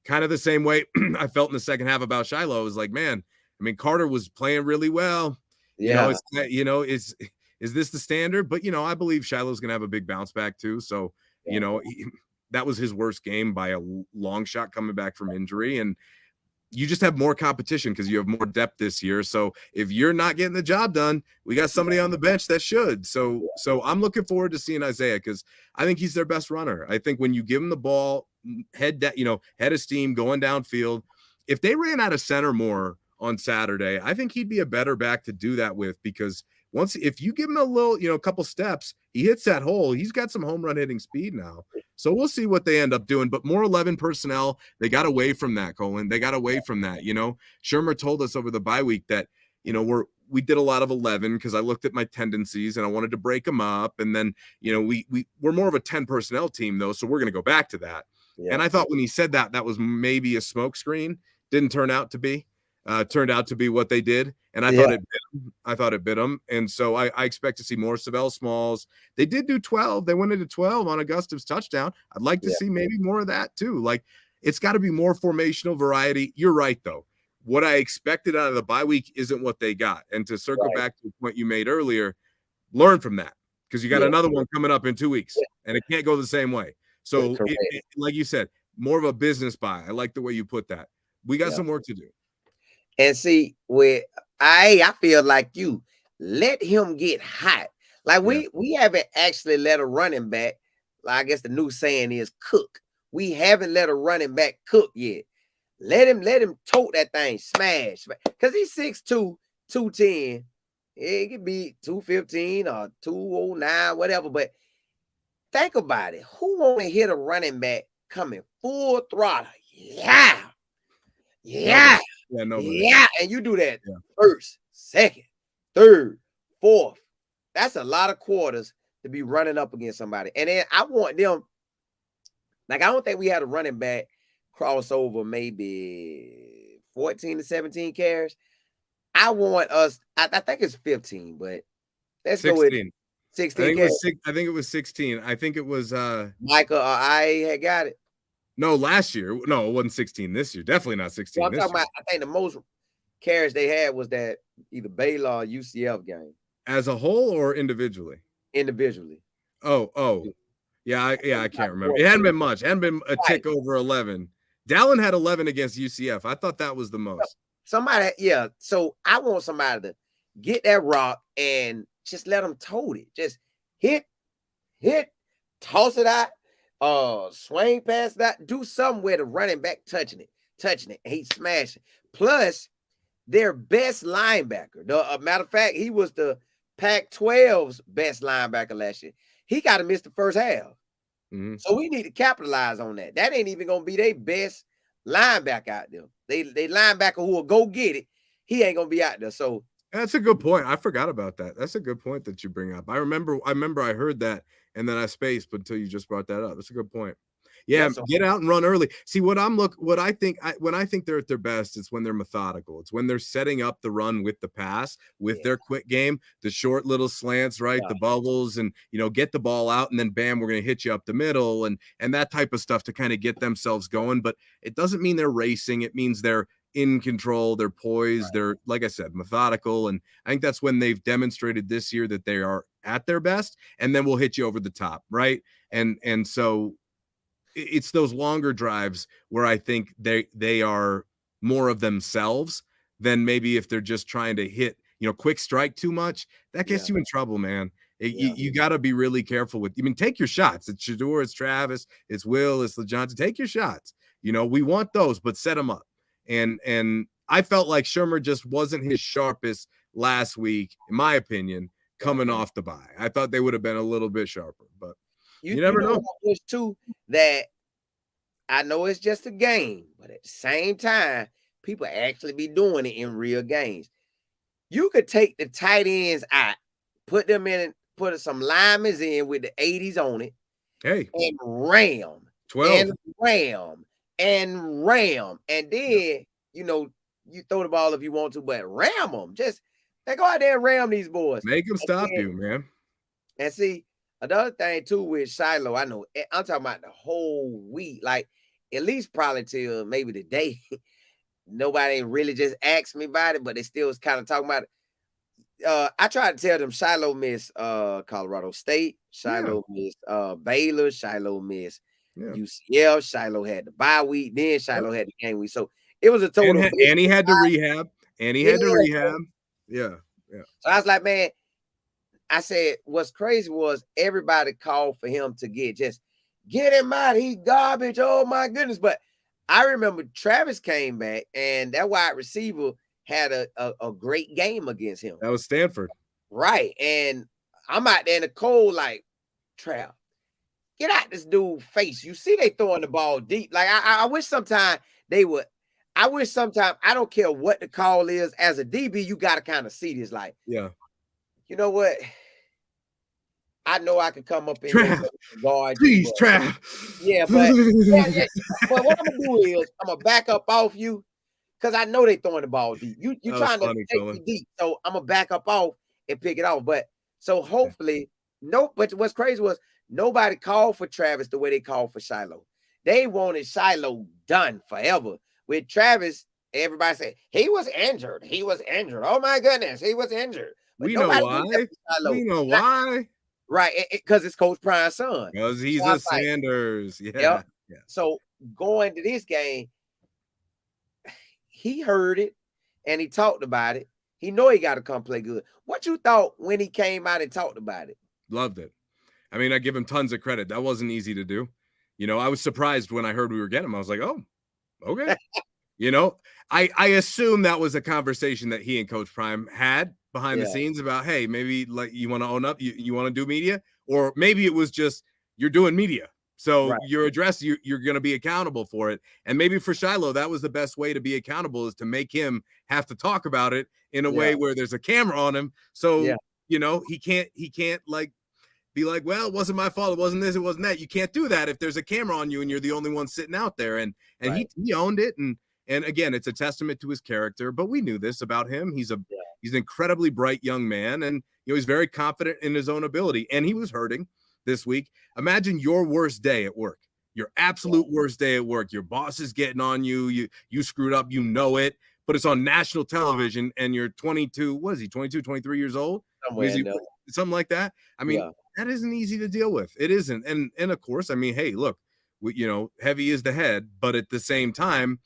kind of the same way I felt in the second half about Shiloh. It was like, man, I mean, Carter was playing really well. Is this the standard? But, I believe Shiloh's going to have a big bounce back too. So, that was his worst game by a long shot coming back from injury. And you just have more competition because you have more depth this year. So if you're not getting the job done, we got somebody on the bench that should. So I'm looking forward to seeing Isaiah, because I think he's their best runner. I think when you give him the ball, head of steam going downfield, if they ran out of center more on Saturday, I think he'd be a better back to do that with, because if you give him a little, couple steps, he hits that hole. He's got some home run hitting speed now. So we'll see what they end up doing. But more 11 personnel, they got away from that, Colin. They got away from that. Shermer told us over the bye week that, we did a lot of 11 because I looked at my tendencies and I wanted to break them up. And then, we're more of a 10 personnel team though. So we're going to go back to that. Yeah. And I thought when he said that was maybe a smokescreen. Didn't turn out to be. Turned out to be what they did, and I thought it bit them. And so I expect to see more Savell Smalls. They did do 12. They went into 12 on Augusta's touchdown. I'd like to see maybe more of that too. Like, it's got to be more formational variety. You're right though. What I expected out of the bye week isn't what they got. And to circle back to the point you made earlier, learn from that, because you got another one coming up in 2 weeks, and it can't go the same way. So, like you said, more of a business buy. I like the way you put that. We got some work to do. And see, I feel like you let him get hot. Like we haven't actually let a running back, like I guess the new saying is, cook. We haven't let a running back cook yet. Let him tote that thing, smash. Because he's 6'2", 210. It could be 215 or 209, whatever. But think about it. Who want to hit a running back coming full throttle? Yeah. And you do that first, second, third, fourth. That's a lot of quarters to be running up against somebody. And then I want them, like, I don't think we had a running back crossover maybe 14 to 17 carries. I want us, I think it's 15, but let's 16. Go with 16 I think it was 16. I think it was Michael or I had got it. No, last year. No, it wasn't 16 this year. Definitely not 16 I'm talking about, I think the most carries they had was that either Baylor or UCF game. As a whole or individually? Individually. Oh. Yeah, I can't remember. It hadn't been much. It hadn't been a tick over 11. Dallin had 11 against UCF. I thought that was the most. Somebody, so I want somebody to get that rock and just let them tote it. Just hit, toss it out. Swing past that, do something where the running back touching it, and he's smashing. Plus, their best linebacker. Matter of fact, he was the Pac-12's best linebacker last year. He got to miss the first half. Mm-hmm. So we need to capitalize on that. That ain't even gonna be their best linebacker out there. They linebacker who will go get it. He ain't gonna be out there. So that's a good point. I forgot about that. That's a good point that you bring up. I remember I heard that. And then I spaced until you just brought that up. That's a good point. Yeah, get out and run early. See, when I think they're at their best, it's when they're methodical. It's when they're setting up the run with the pass, with their quick game, the short little slants, right? The bubbles, and get the ball out, and then bam, we're gonna hit you up the middle, and that type of stuff to kind of get themselves going. But it doesn't mean they're racing. It means they're in control, they're poised, they're, like I said, methodical. And I think that's when they've demonstrated this year that they are at their best, and then we'll hit you over the top, right? And so it's those longer drives where I think they are more of themselves than maybe if they're just trying to hit, quick strike too much. That gets you in trouble, man. You got to be really careful with. I mean, take your shots. It's Shador, it's Travis, it's Will, it's LeJohn. Take your shots. We want those, but set them up. And I felt like Shermer just wasn't his sharpest last week, in my opinion, coming off the bye. I thought they would have been a little bit sharper, but you never know. What too, that I know it's just a game, but at the same time, people actually be doing it in real games. You could take the tight ends out, put them in, put some linemen in with the 80s on it, and ram 12 and ram and ram, and then you throw the ball if you want to, but ram them. Just they go out there and ram these boys. Make them stop you, man. And see, another thing too with Shiloh, I know I'm talking about the whole week, like at least probably till maybe the day. Nobody really just asked me about it, but they still was kind of talking about it. I tried to tell them Shiloh missed Colorado State, Shiloh missed Baylor, Shiloh missed UCL, Shiloh had the bye week, then Shiloh had the game week. So it was a total. And he had to rehab. Yeah. So I was like, man, I said, what's crazy was everybody called for him to get him out. He's garbage. Oh my goodness. But I remember Travis came back and that wide receiver had a great game against him. That was Stanford. Right. And I'm out there in the cold like, Trav, get out this dude's face. You see they throwing the ball deep. Like I wish sometimes they would. I wish sometimes, I don't care what the call is, as a DB, you got to kind of see this. Like, you know what? I know I could come up in Trav, guard. Please, Trav. Yeah, but what I'm going to do is I'm going to back up off you because I know they throwing the ball deep. You trying to take me deep. So I'm going to back up off and pick it off. But so hopefully, but what's crazy was nobody called for Travis the way they called for Shiloh. They wanted Shiloh done forever. With Travis, everybody said he was injured. He was injured. Oh my goodness, he was injured. But we know why. We know why. Right, because it's Coach Prime's son. Because he's a Sanders. Yeah. So going to this game, he heard it and he talked about it. He know he got to come play good. What you thought when he came out and talked about it? Loved it. I mean, I give him tons of credit. That wasn't easy to do. I was surprised when I heard we were getting him. I was like, oh, okay. I assume that was a conversation that he and Coach Prime had behind the scenes about, hey, maybe like you want to own up, you want to do media, or maybe it was just you're doing media. So you're going to be accountable for it. And maybe for Shiloh, that was the best way to be accountable, is to make him have to talk about it in a way where there's a camera on him. So, he can't like be like, well, it wasn't my fault. It wasn't this, it wasn't that. You can't do that if there's a camera on you and you're the only one sitting out there. And he owned it. And again, it's a testament to his character, but we knew this about him. He's an incredibly bright young man, and he's very confident in his own ability. And he was hurting this week. Imagine your worst day at work, your absolute worst day at work. Your boss is getting on you. You screwed up, it, but it's on national television and you're 22. What is he? 22, 23 years old? Something like that. I mean, that isn't easy to deal with. It isn't. And of course, I mean, hey, look, heavy is the head, but at the same time,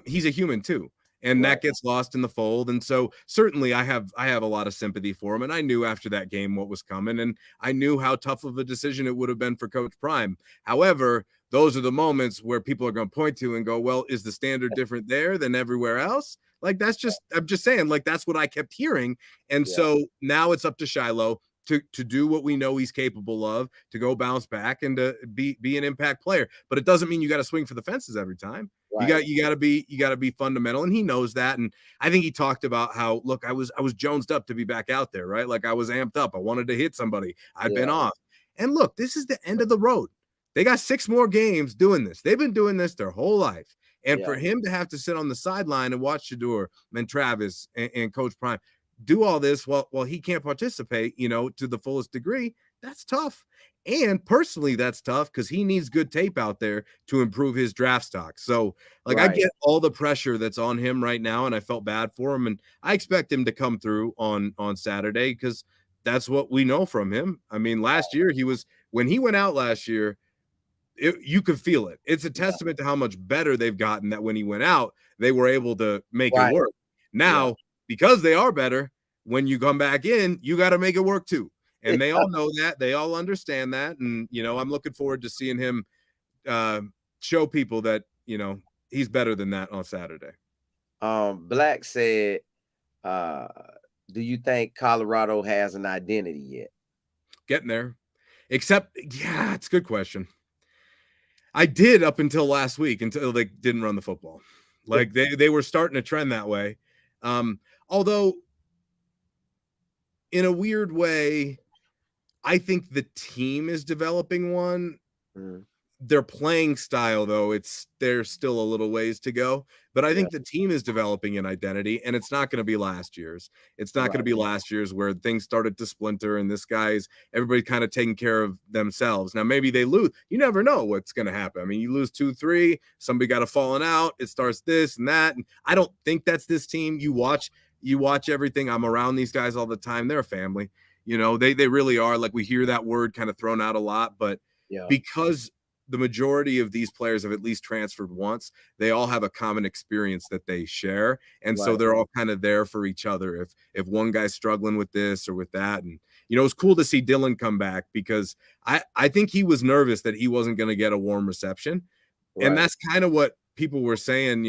he's a human too. And that gets lost in the fold. And so certainly I have a lot of sympathy for him. And I knew after that game what was coming. And I knew how tough of a decision it would have been for Coach Prime. However, those are the moments where people are going to point to and go, well, is the standard different there than everywhere else? Like, I'm just saying, like, that's what I kept hearing. And so now it's up to Shiloh to do what we know he's capable of, to go bounce back and to be an impact player. But it doesn't mean you got to swing for the fences every time. Right. You got to be fundamental, and he knows that. And I think he talked about how, look, I was jonesed up to be back out there, right? Like, I was amped up. I wanted to hit somebody. I've been off. And look, this is the end of the road. They got 6 more games doing this. They've been doing this their whole life. And for him to have to sit on the sideline and watch Shador and Travis and Coach Prime do all this while he can't participate, to the fullest degree, that's tough. And personally, that's tough because he needs good tape out there to improve his draft stock. So, like, I get all the pressure that's on him right now, and I felt bad for him. And I expect him to come through on Saturday because that's what we know from him. I mean, last year when he went out last year, you could feel it. It's a testament to how much better they've gotten that when he went out, they were able to make it Right. work. Yeah. Now, because they are better, when you come back in, you got to make it work too. And they all know that. They all understand that. And, I'm looking forward to seeing him show people that, he's better than that on Saturday. Black said, do you think Colorado has an identity yet? Getting there. Except, yeah, it's a good question. I did up until last week, until they didn't run the football. Like they were starting to trend that way. Although in a weird way, I think the team is developing one. Their playing style, though, there's still a little ways to go. But I think the team is developing an identity, and it's not going to be last year's. It's not going to be last year's where things started to splinter and everybody kind of taking care of themselves. Now, maybe they lose. You never know what's going to happen. I mean, you lose 2-3, somebody got a falling out. It starts this and that. And I don't think that's this team. You watch everything. I'm around these guys all the time. They're a family. They really are. Like, we hear that word kind of thrown out a lot, but because the majority of these players have at least transferred once, they all have a common experience that they share. And so they're all kind of there for each other. If one guy's struggling with this or with that. And, it was cool to see Dylan come back because I think he was nervous that he wasn't going to get a warm reception. And that's kind of what people were saying,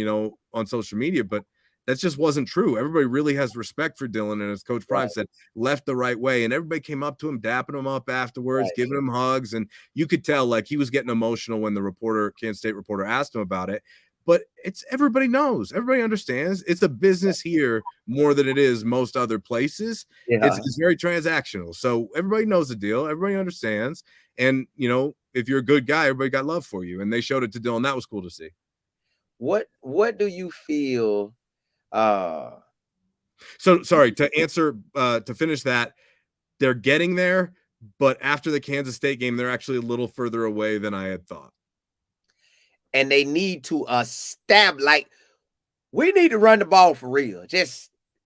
on social media, but that just wasn't true. Everybody really has respect for Dylan, and as Coach Prime said, left the right way. And everybody came up to him, dapping him up afterwards, giving him hugs. And you could tell like he was getting emotional when the Kansas State reporter asked him about it. But everybody knows, everybody understands. It's a business here more than it is most other places. It's very transactional. So everybody knows the deal. Everybody understands. And, if you're a good guy, everybody got love for you. And they showed it to Dylan. That was cool to see. What do you feel? So sorry to answer, to finish that, they're getting there, but after the Kansas State game, they're actually a little further away than I had thought. And they need to establish, we need to run the ball for real.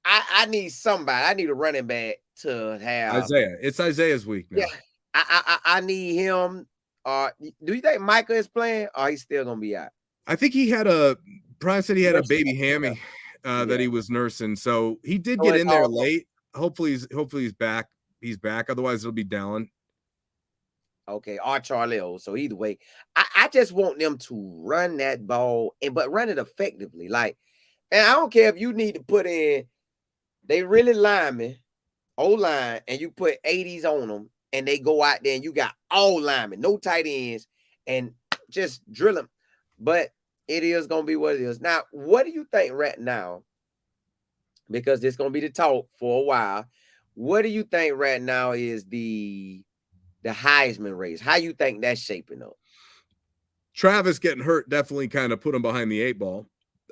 I need somebody. I need a running back to have Isaiah. It's Isaiah's week now. Yeah, I need him. Do you think Micah is playing, or he's still gonna be out? I think Brian said he had a baby hammy. That he was nursing, so he did get in there late. Hopefully he's back. He's back. Otherwise, it'll be Dallin. Okay, or Charlie. So either way, I just want them to run that ball but run it effectively. Like, and I don't care if you need to put in, they really linemen, O-line, and you put 80s on them, and they go out there and you got all linemen, no tight ends, and just drill them. But it is going to be what it is. Now, what do you think right now? Because it's going to be the talk for a while. What do you think right now is the Heisman race? How you think that's shaping up? Travis getting hurt definitely kind of put him behind the 8 ball.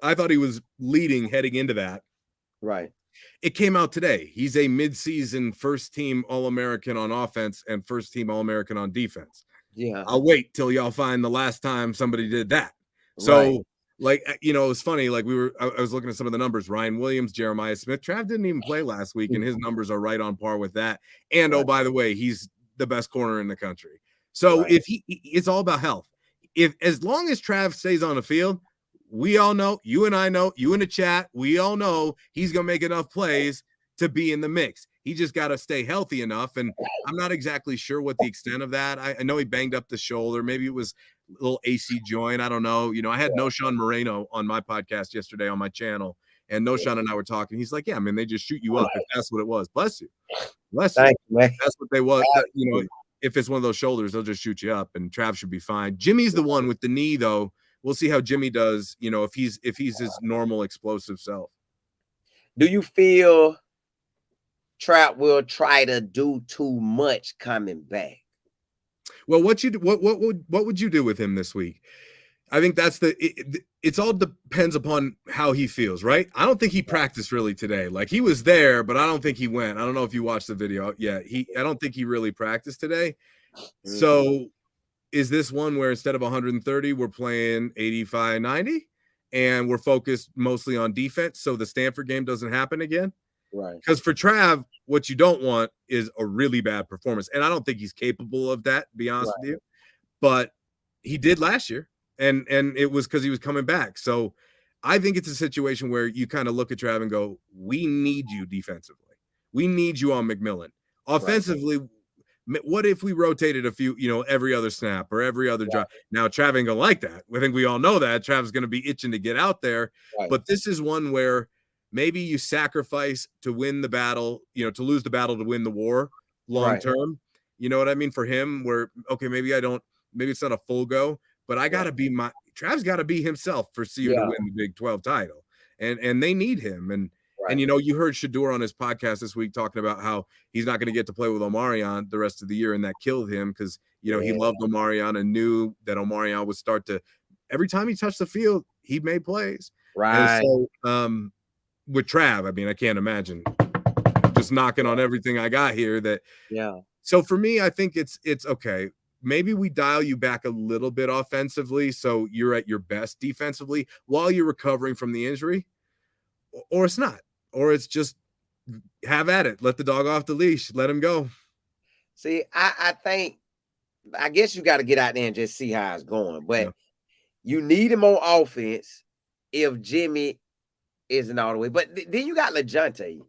I thought he was leading heading into that. Right. It came out today. He's a midseason first-team All-American on offense and first-team All-American on defense. Yeah. I'll wait till y'all find the last time somebody did that. So, like, it's funny. Like, I was looking at some of the numbers. Ryan Williams, Jeremiah Smith. Trav didn't even play last week, and his numbers are right on par with that. And, oh, by the way, he's the best corner in the country. So, if it's all about health. As long as Trav stays on the field, we all know, you and I know, you in the chat, we all know he's going to make enough plays to be in the mix. He just got to stay healthy enough. And I'm not exactly sure what the extent of that. I know he banged up the shoulder. Maybe it was a little AC joint. I don't know. I had Noshan Moreno on my podcast yesterday on my channel, and Noshan and I were talking. He's like, yeah, I mean, they just shoot you up if that's what it was. Bless you. Bless you. Man. That's what they was. If it's one of those shoulders, they'll just shoot you up, and Trav should be fine. Jimmy's the one with the knee, though. We'll see how Jimmy does, if he's his normal explosive self. Do you feel Trav will try to do too much coming back? Well, what would you do with him this week? I think that's it's all depends upon how he feels, right? I don't think he practiced really today. Like, he was there, but I don't think he went. I don't know if you watched the video. Yeah, I don't think he really practiced today. Mm-hmm. So is this one where instead of 130, we're playing 85, 90, and we're focused mostly on defense, so the Stanford game doesn't happen again? Right. Because for Trav, what you don't want is a really bad performance. And I don't think he's capable of that, to be honest with you. But He did last year, and it was because he was coming back. So I think it's a situation where you kind of look at Trav and go, "We need you defensively. We need you on McMillan. Right. Offensively, what if we rotated a few, every other snap or every other drive?" Now, Trav ain't gonna like that. I think we all know that. Trav's gonna be itching to get out there. Right. But this is one where maybe you sacrifice to win the battle, to lose the battle to win the war long Right. term. You know what I mean? For him, where okay, maybe it's not a full go, but I gotta be Trav's gotta be himself for CU to Yeah. win the Big 12 title. And they need him. And Right. you heard Shador on his podcast this week talking about how he's not going to get to play with Omarion the rest of the year, and that killed him because he loved Omarion and knew that Omarion would start to every time he touched the field, he made plays. And Right. so with Trav, I mean, I can't imagine just knocking on everything I got here. So for me, I think it's okay. Maybe we dial you back a little bit offensively, so you're at your best defensively while you're recovering from the injury, or it's not. Or it's just have at it. Let the dog off the leash. Let him go. See, I guess you got to get out there and just see how it's going. But you need him on offense if Jimmy isn't all the way. But then you got LeJounte.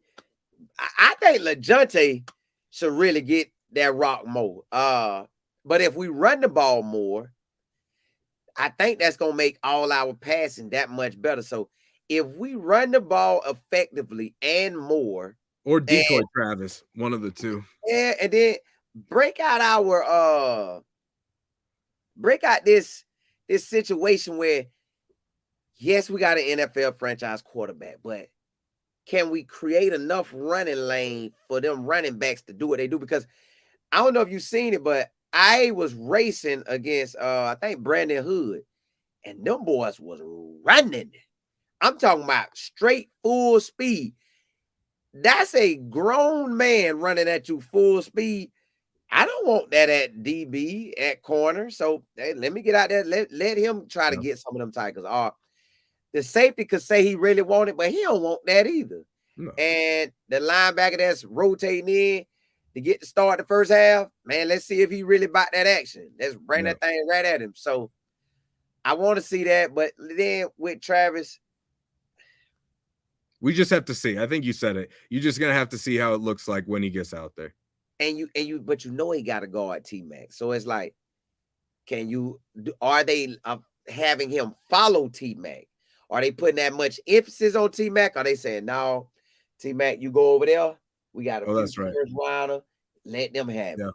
I think LeJounte should really get that rock more. But if we run the ball more, I think that's going to make all our passing that much better. So if we run the ball effectively and more, or decoy Travis, one of the two. Yeah, and then break out this situation where yes, we got an NFL franchise quarterback, but can we create enough running lane for them running backs to do what they do? Because I don't know if you've seen it, but I was racing against I think Brandon Hood, and them boys was running. I'm talking about straight full speed. That's a grown man running at you full speed. I don't want that at DB at corner. So hey, let me get out there. Let him try to get some of them tigers. The safety could say he really want it, but he don't want that either. No. And the linebacker that's rotating in to get to start the first half, man, let's see if he really bought that action. Let's bring that thing right at him. So I want to see that. But then with Travis, we just have to see. I think you said it. You're just gonna have to see how it looks like when he gets out there. But he got to guard T-Mac. So it's like, are they having him follow T-Mac? Are they putting that much emphasis on T-Mac? Are they saying, no, T-Mac, you go over there. We got a few that's right. first rounder. Let them have it.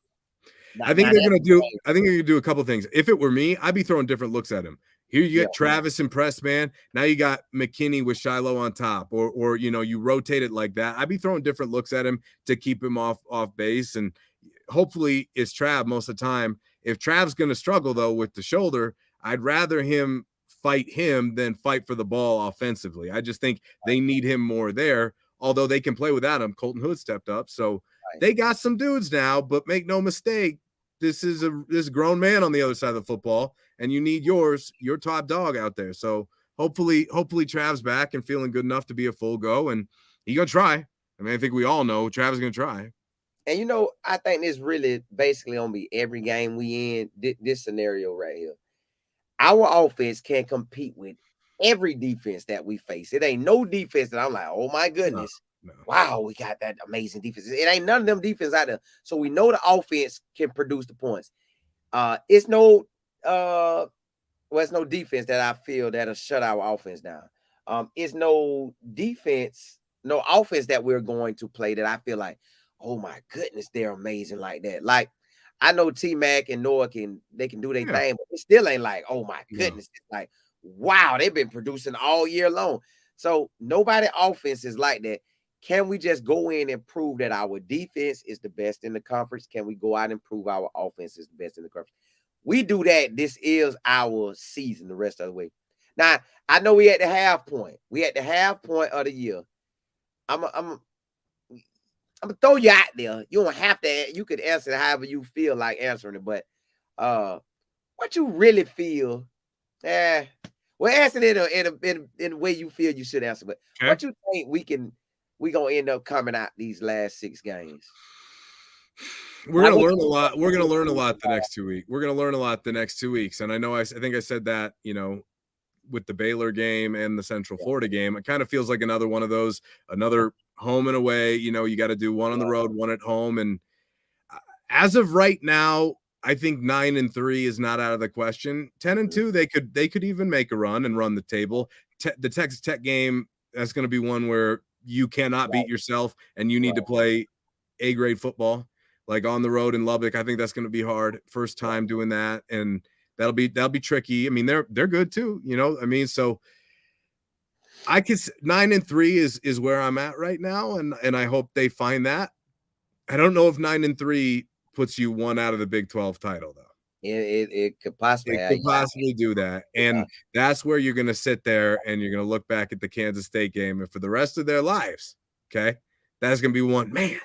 I think they're gonna do a couple things. If it were me, I'd be throwing different looks at him. Here you get Travis and Press, man. Now you got McKinney with Shiloh on top, or you rotate it like that. I'd be throwing different looks at him to keep him off base, and hopefully it's Trav most of the time. If Trav's going to struggle though with the shoulder, I'd rather him fight him than fight for the ball offensively. I just think they need him more there. Although they can play without him, Colton Hood stepped up, so they got some dudes now. But make no mistake, this is this grown man on the other side of the football, and you need your top dog out there. So hopefully Trav's back and feeling good enough to be a full go, and he gonna try. I mean, I think we all know Trav's gonna try. And I think this really basically gonna be every game we in this scenario right here. Our offense can compete with every defense that we face. It ain't no defense that I'm like, oh my goodness. No. Wow, we got that amazing defense. It ain't none of them defense out there. So we know the offense can produce the points. It's no defense that I feel that'll shut our offense down. It's no defense, no offense that we're going to play that I feel like, oh my goodness, they're amazing like that. Like I know T-Mac and Noah can do their thing, but it still ain't like, oh my goodness. It's like, wow, they've been producing all year long. So nobody offense is like that. Can we just go in and prove that our defense is the best in the conference? Can we go out and prove our offense is the best in the conference? We do that. This is our season the rest of the way. Now, I know we at the half point. We at the half point of the year. I'm gonna throw you out there. You don't have to. You could answer it however you feel like answering it. But what you really feel? Well, answer it in a way you feel you should answer. But what you think we gonna end up coming out these last 6 games? We're going to learn a lot. We're going to learn a lot the next 2 weeks. We're going to learn a lot the next 2 weeks. And I know, I think I said that, with the Baylor game and the Central Florida game, it kind of feels like another one of those, another home and away. You got to do one on the road, one at home. And as of right now, I think 9-3 is not out of the question. 10-2, they could even make a run and run the table. The Texas Tech game, that's going to be one where you cannot beat yourself and you need to play A-grade football, like on the road in Lubbock. I think that's going to be hard. First time doing that, and that'll be tricky. I mean, they're good too, so I could 9-3 is where I'm at right now, and I hope they find that. I don't know if 9-3 puts you one out of the Big 12 title though. It could possibly do that. And that's where you're going to sit there and you're going to look back at the Kansas State game, and for the rest of their lives, okay, that's going to be one, man,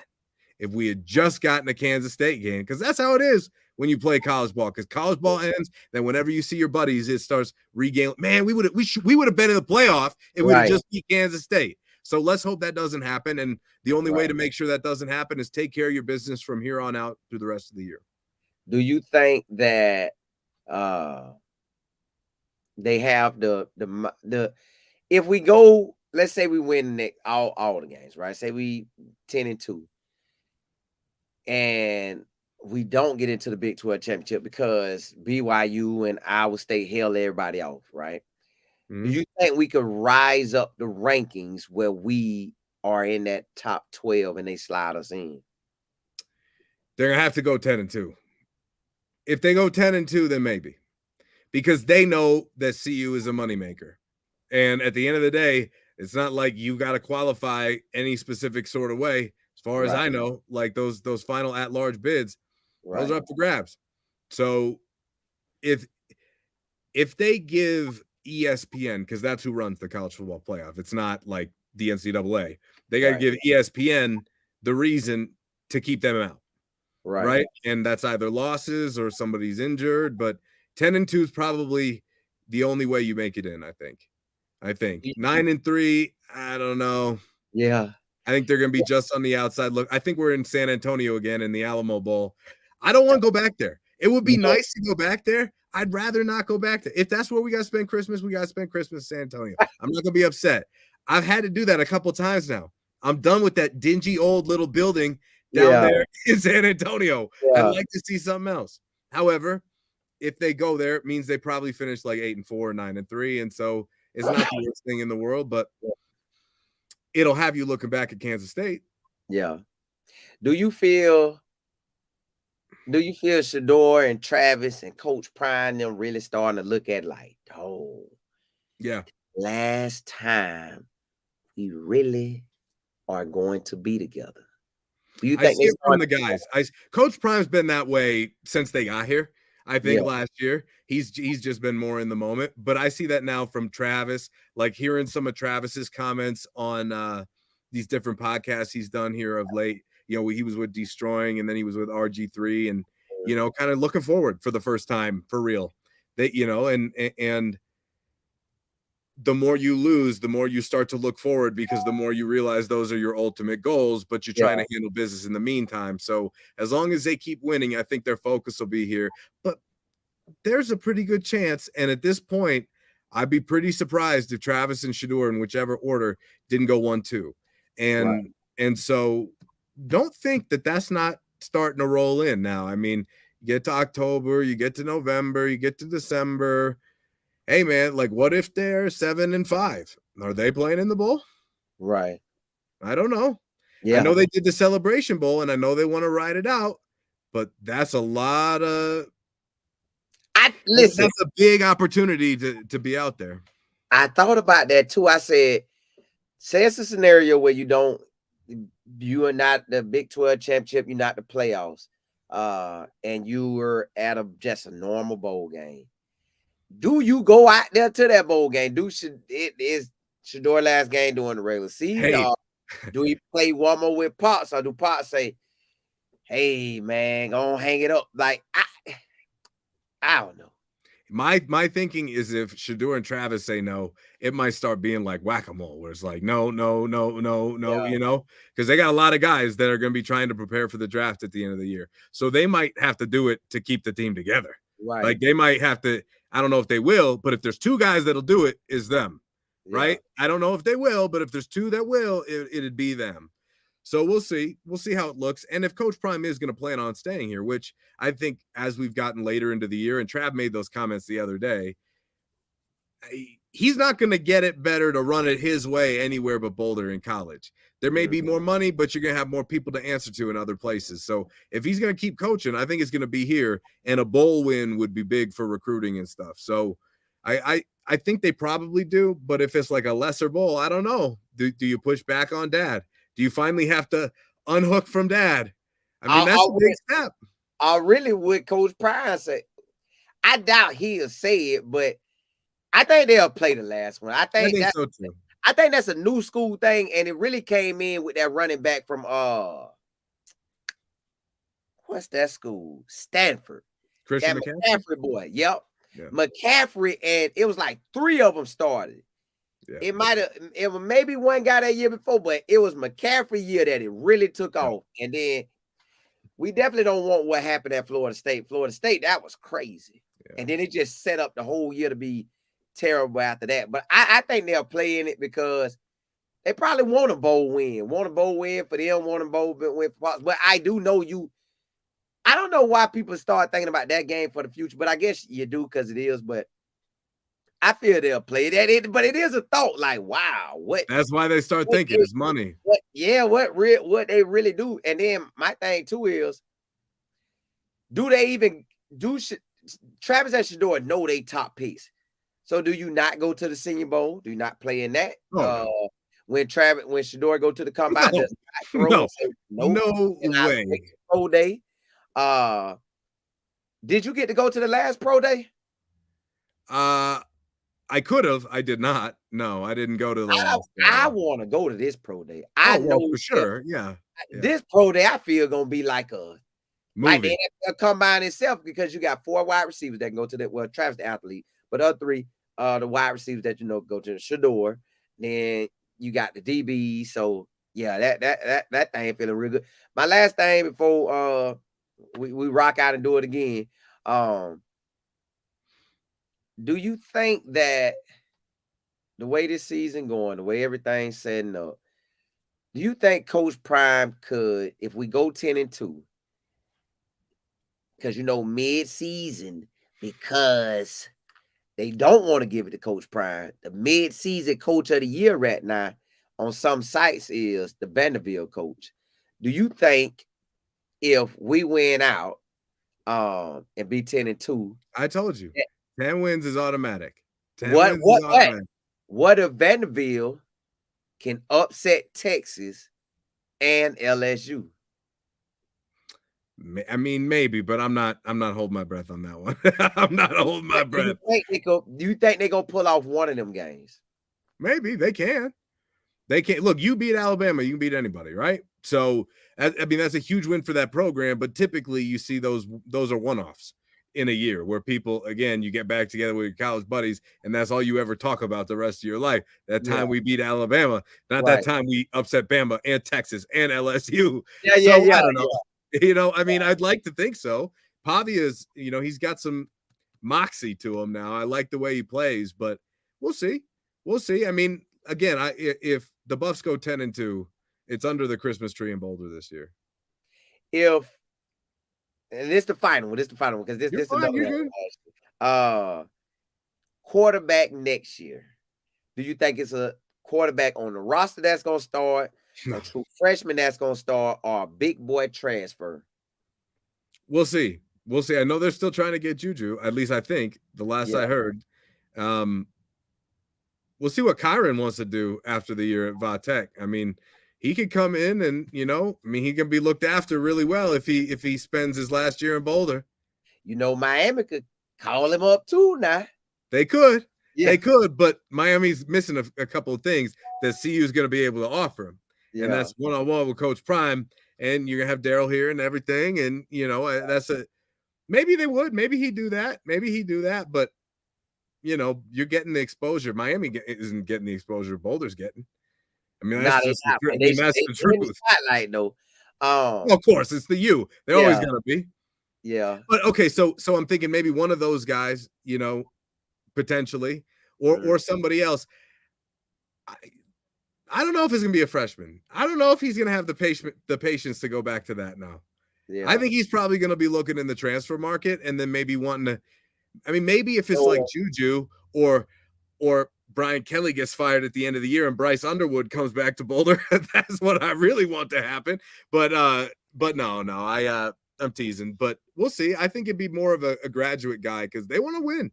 if we had just gotten a Kansas State game, because that's how it is when you play college ball, because college ball ends, then whenever you see your buddies, it starts regaining. Man, we would have been in the playoff if we would have just beat Kansas State. So let's hope that doesn't happen. And the only way to make sure that doesn't happen is take care of your business from here on out through the rest of the year. Do you think that they have the if we go, let's say we win all the games, right? Say we 10-2, and we don't get into the Big 12 championship because BYU and Iowa State held everybody off, right? Mm-hmm. Do you think we could rise up the rankings where we are in that top 12 and they slide us in? They're gonna have to go 10-2. If they go 10-2, then maybe, because they know that CU is a moneymaker. And at the end of the day, it's not like you got to qualify any specific sort of way. As far as I know, like those final at-large bids, those are up for grabs. So if they give ESPN, because that's who runs the college football playoff, it's not like the NCAA, they got to give ESPN the reason to keep them out. Right. And that's either losses or somebody's injured, but 10-2 is probably the only way you make it in. I think 9-3. I don't know. Yeah. I think they're going to be just on the outside. Look, I think we're in San Antonio again in the Alamo Bowl. I don't want to go back there. It would be nice to go back there. I'd rather not go back there. If that's where we got to spend Christmas, we got to spend Christmas in San Antonio. I'm not going to be upset. I've had to do that a couple times now. I'm done with that dingy old little building down there in San Antonio. I'd like to see something else. However, if they go there, it means they probably finish like 8-4, 9-3. And so it's not the worst thing in the world, but it'll have you looking back at Kansas State. Yeah. Do you feel Shedeur and Travis and Coach Prime them really starting to look at like, oh, yeah, last time we really are going to be together? Do you think I see it from the guys? Coach Prime's been that way since they got here. I think last year he's just been more in the moment, but I see that now from Travis, like hearing some of Travis's comments on these different podcasts he's done here of late. He was with Destroying, and then he was with RG3, and kind of looking forward for the first time for real. And the more you lose, the more you start to look forward, because the more you realize those are your ultimate goals, but you're trying to handle business in the meantime. So as long as they keep winning, I think their focus will be here. But there's a pretty good chance. And at this point, I'd be pretty surprised if Travis and Shedeur, in whichever order, didn't go 1-2. And so don't think that that's not starting to roll in now. I mean, you get to October, you get to November, you get to December. Hey man, like what if they're 7-5? Are they playing in the bowl? Right. I don't know. Yeah. I know they did the Celebration Bowl, and I know they want to ride it out, but that's a lot of. Listen, that's a big opportunity to be out there. I thought about that too. I said, say it's a scenario where you are not the Big 12 championship, you're not the playoffs, and you were at just a normal bowl game. Do you go out there to that bowl game? It is Shedeur last game during the regular season? Do we play one more with Pops, or do Pops say, "Hey man, go hang it up"? Like I don't know. My thinking is if Shador and Travis say no, it might start being like whack-a-mole, where it's like no, no, no, no, no, Yeah, because they got a lot of guys that are going to be trying to prepare for the draft at the end of the year. So they might have to do it to keep the team together. right. Like they might have to, I don't know if they will, but if there's two guys that'll do it, is them, Yeah. right? I don't know if they will, but if there's two that will, it'd be them. So we'll see. We'll see how it looks. And if Coach Prime is going to plan on staying here, which I think as we've gotten later into the year, and Trav made those comments the other day, he's not going to get it better to run it his way anywhere but Boulder in college. There may be more money, but you're going to have more people to answer to in other places. So if he's going to keep coaching, I think it's going to be here, and a bowl win would be big for recruiting and stuff. So I think they probably do, but if it's like a lesser bowl, I don't know. Do you push back on Dad? Do you finally have to unhook from Dad? I mean, that's a big step. I really would Coach Prime say. I doubt he'll say it, but I think they'll play the last one. I think so too. I think that's a new school thing, and it really came in with that running back from what's that school? Stanford. Christian That McCaffrey boy. Yep. Yeah. McCaffrey, and it was like 3 of them started. Yeah. It was maybe one guy that year before, but it was McCaffrey year that it really took off. And then we definitely don't want what happened at Florida State. Florida State, that was crazy. Yeah. And then it just set up the whole year to be terrible after that. But I think they'll play in it because they probably want a bowl win. Want a bowl win for them, want a bowl win for Fox. But I do know I don't know why people start thinking about that game for the future, but I guess you do because it is. But I feel they'll play that. But it is a thought, like, wow, what? That's why they start thinking it's money. What they really do. And then my thing too is, Travis and Shador know they top picks. So do you not go to the Senior Bowl? Do you not play in that? Oh, when Shador go to the combine, no way. Pro day. Did you get to go to the last pro day? I could have. I did not. No, I didn't go to the last. I want to go to this pro day. I know for sure. Yeah. This pro day I feel gonna be like a movie. Like the NFL combine itself, because you got 4 wide receivers that can go to that. Well, Travis the athlete, but other 3 the wide receivers that go to the Shador. Then you got the DB. So yeah, that thing feeling real good. My last thing before we rock out and do it again. Do you think that the way this season going, the way everything's setting up, do you think Coach Prime could, if we go 10-2, because mid-season, because they don't want to give it to Coach Prime, the mid-season coach of the year right now on some sites is the Vanderbilt coach. Do you think if we win out and be 10-2, I told you 10 wins is automatic. What if Vanderbilt can upset Texas and LSU? I mean, maybe, but I'm not holding my breath on that one. I'm not holding my breath. Do you think they're gonna pull off one of them games? Maybe they can. They can't. Look, you beat Alabama, you can beat anybody, right? So I mean, that's a huge win for that program. But typically, you see those are one-offs in a year where people, again, you get back together with your college buddies, and that's all you ever talk about the rest of your life. That time we beat Alabama, not that time we upset Bama and Texas and LSU. I don't know. I mean, I'd like to think so. Pavia's, he's got some moxie to him now. I like the way he plays, but we'll see. I mean, again, if the Buffs go 10-2, it's under the Christmas tree in Boulder this year. And this the final one. Because this is quarterback next year. Do you think it's a quarterback on the roster that's gonna start, a true freshman that's gonna start, or a big boy transfer? We'll see. I know they're still trying to get Juju. At least I think the last I heard. We'll see what Kyron wants to do after the year at Vatech. I mean, he could come in and, he can be looked after really well if he spends his last year in Boulder. Miami could call him up too now. They could. Yeah. They could, but Miami's missing a couple of things that CU is going to be able to offer him. Yeah. And that's one-on-one with Coach Prime. And you're going to have Daryl here and everything. And, maybe they would. Maybe he'd do that. But you're getting the exposure. Miami isn't getting the exposure Boulder's getting. I mean, Nah, that's they just not, the man. truth. I mean, that's They the in the truth. spotlight though. Well, of course, it's the U. They're always Yeah, gonna be. yeah. But okay, so I'm thinking maybe one of those guys, potentially, or somebody else. I, I don't know if he's gonna be a freshman. I don't know if he's gonna have the patience to go back to that now. I Yeah. think he's probably gonna be looking in the transfer market and then maybe wanting to. I mean, maybe if it's like So Juju or Brian Kelly gets fired at the end of the year and Bryce Underwood comes back to Boulder, that's what I really want to happen. But no, I'm teasing. But we'll see. I think it'd be more of a graduate guy because they want to win.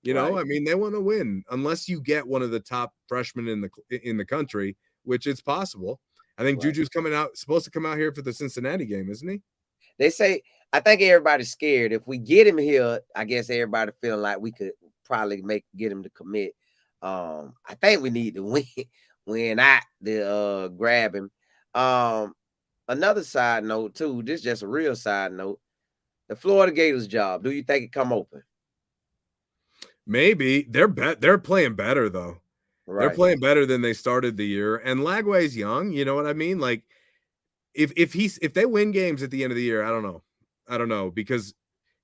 right, I mean, they want to win unless you get one of the top freshmen in the country, which it's possible. I think right. Juju's supposed to come out here for the Cincinnati game, isn't he? They say I think everybody's scared. If we get him here, I guess everybody feeling like we could probably get him to commit. I think we need to win out to grab him. Another side note too. This is just a real side note. The Florida Gators job. Do you think it come open? Maybe they're playing better though. They're Right. playing better than they started the year. And Lagway's young, you know what I mean? Like if they win games at the end of the year, I don't know. I don't know because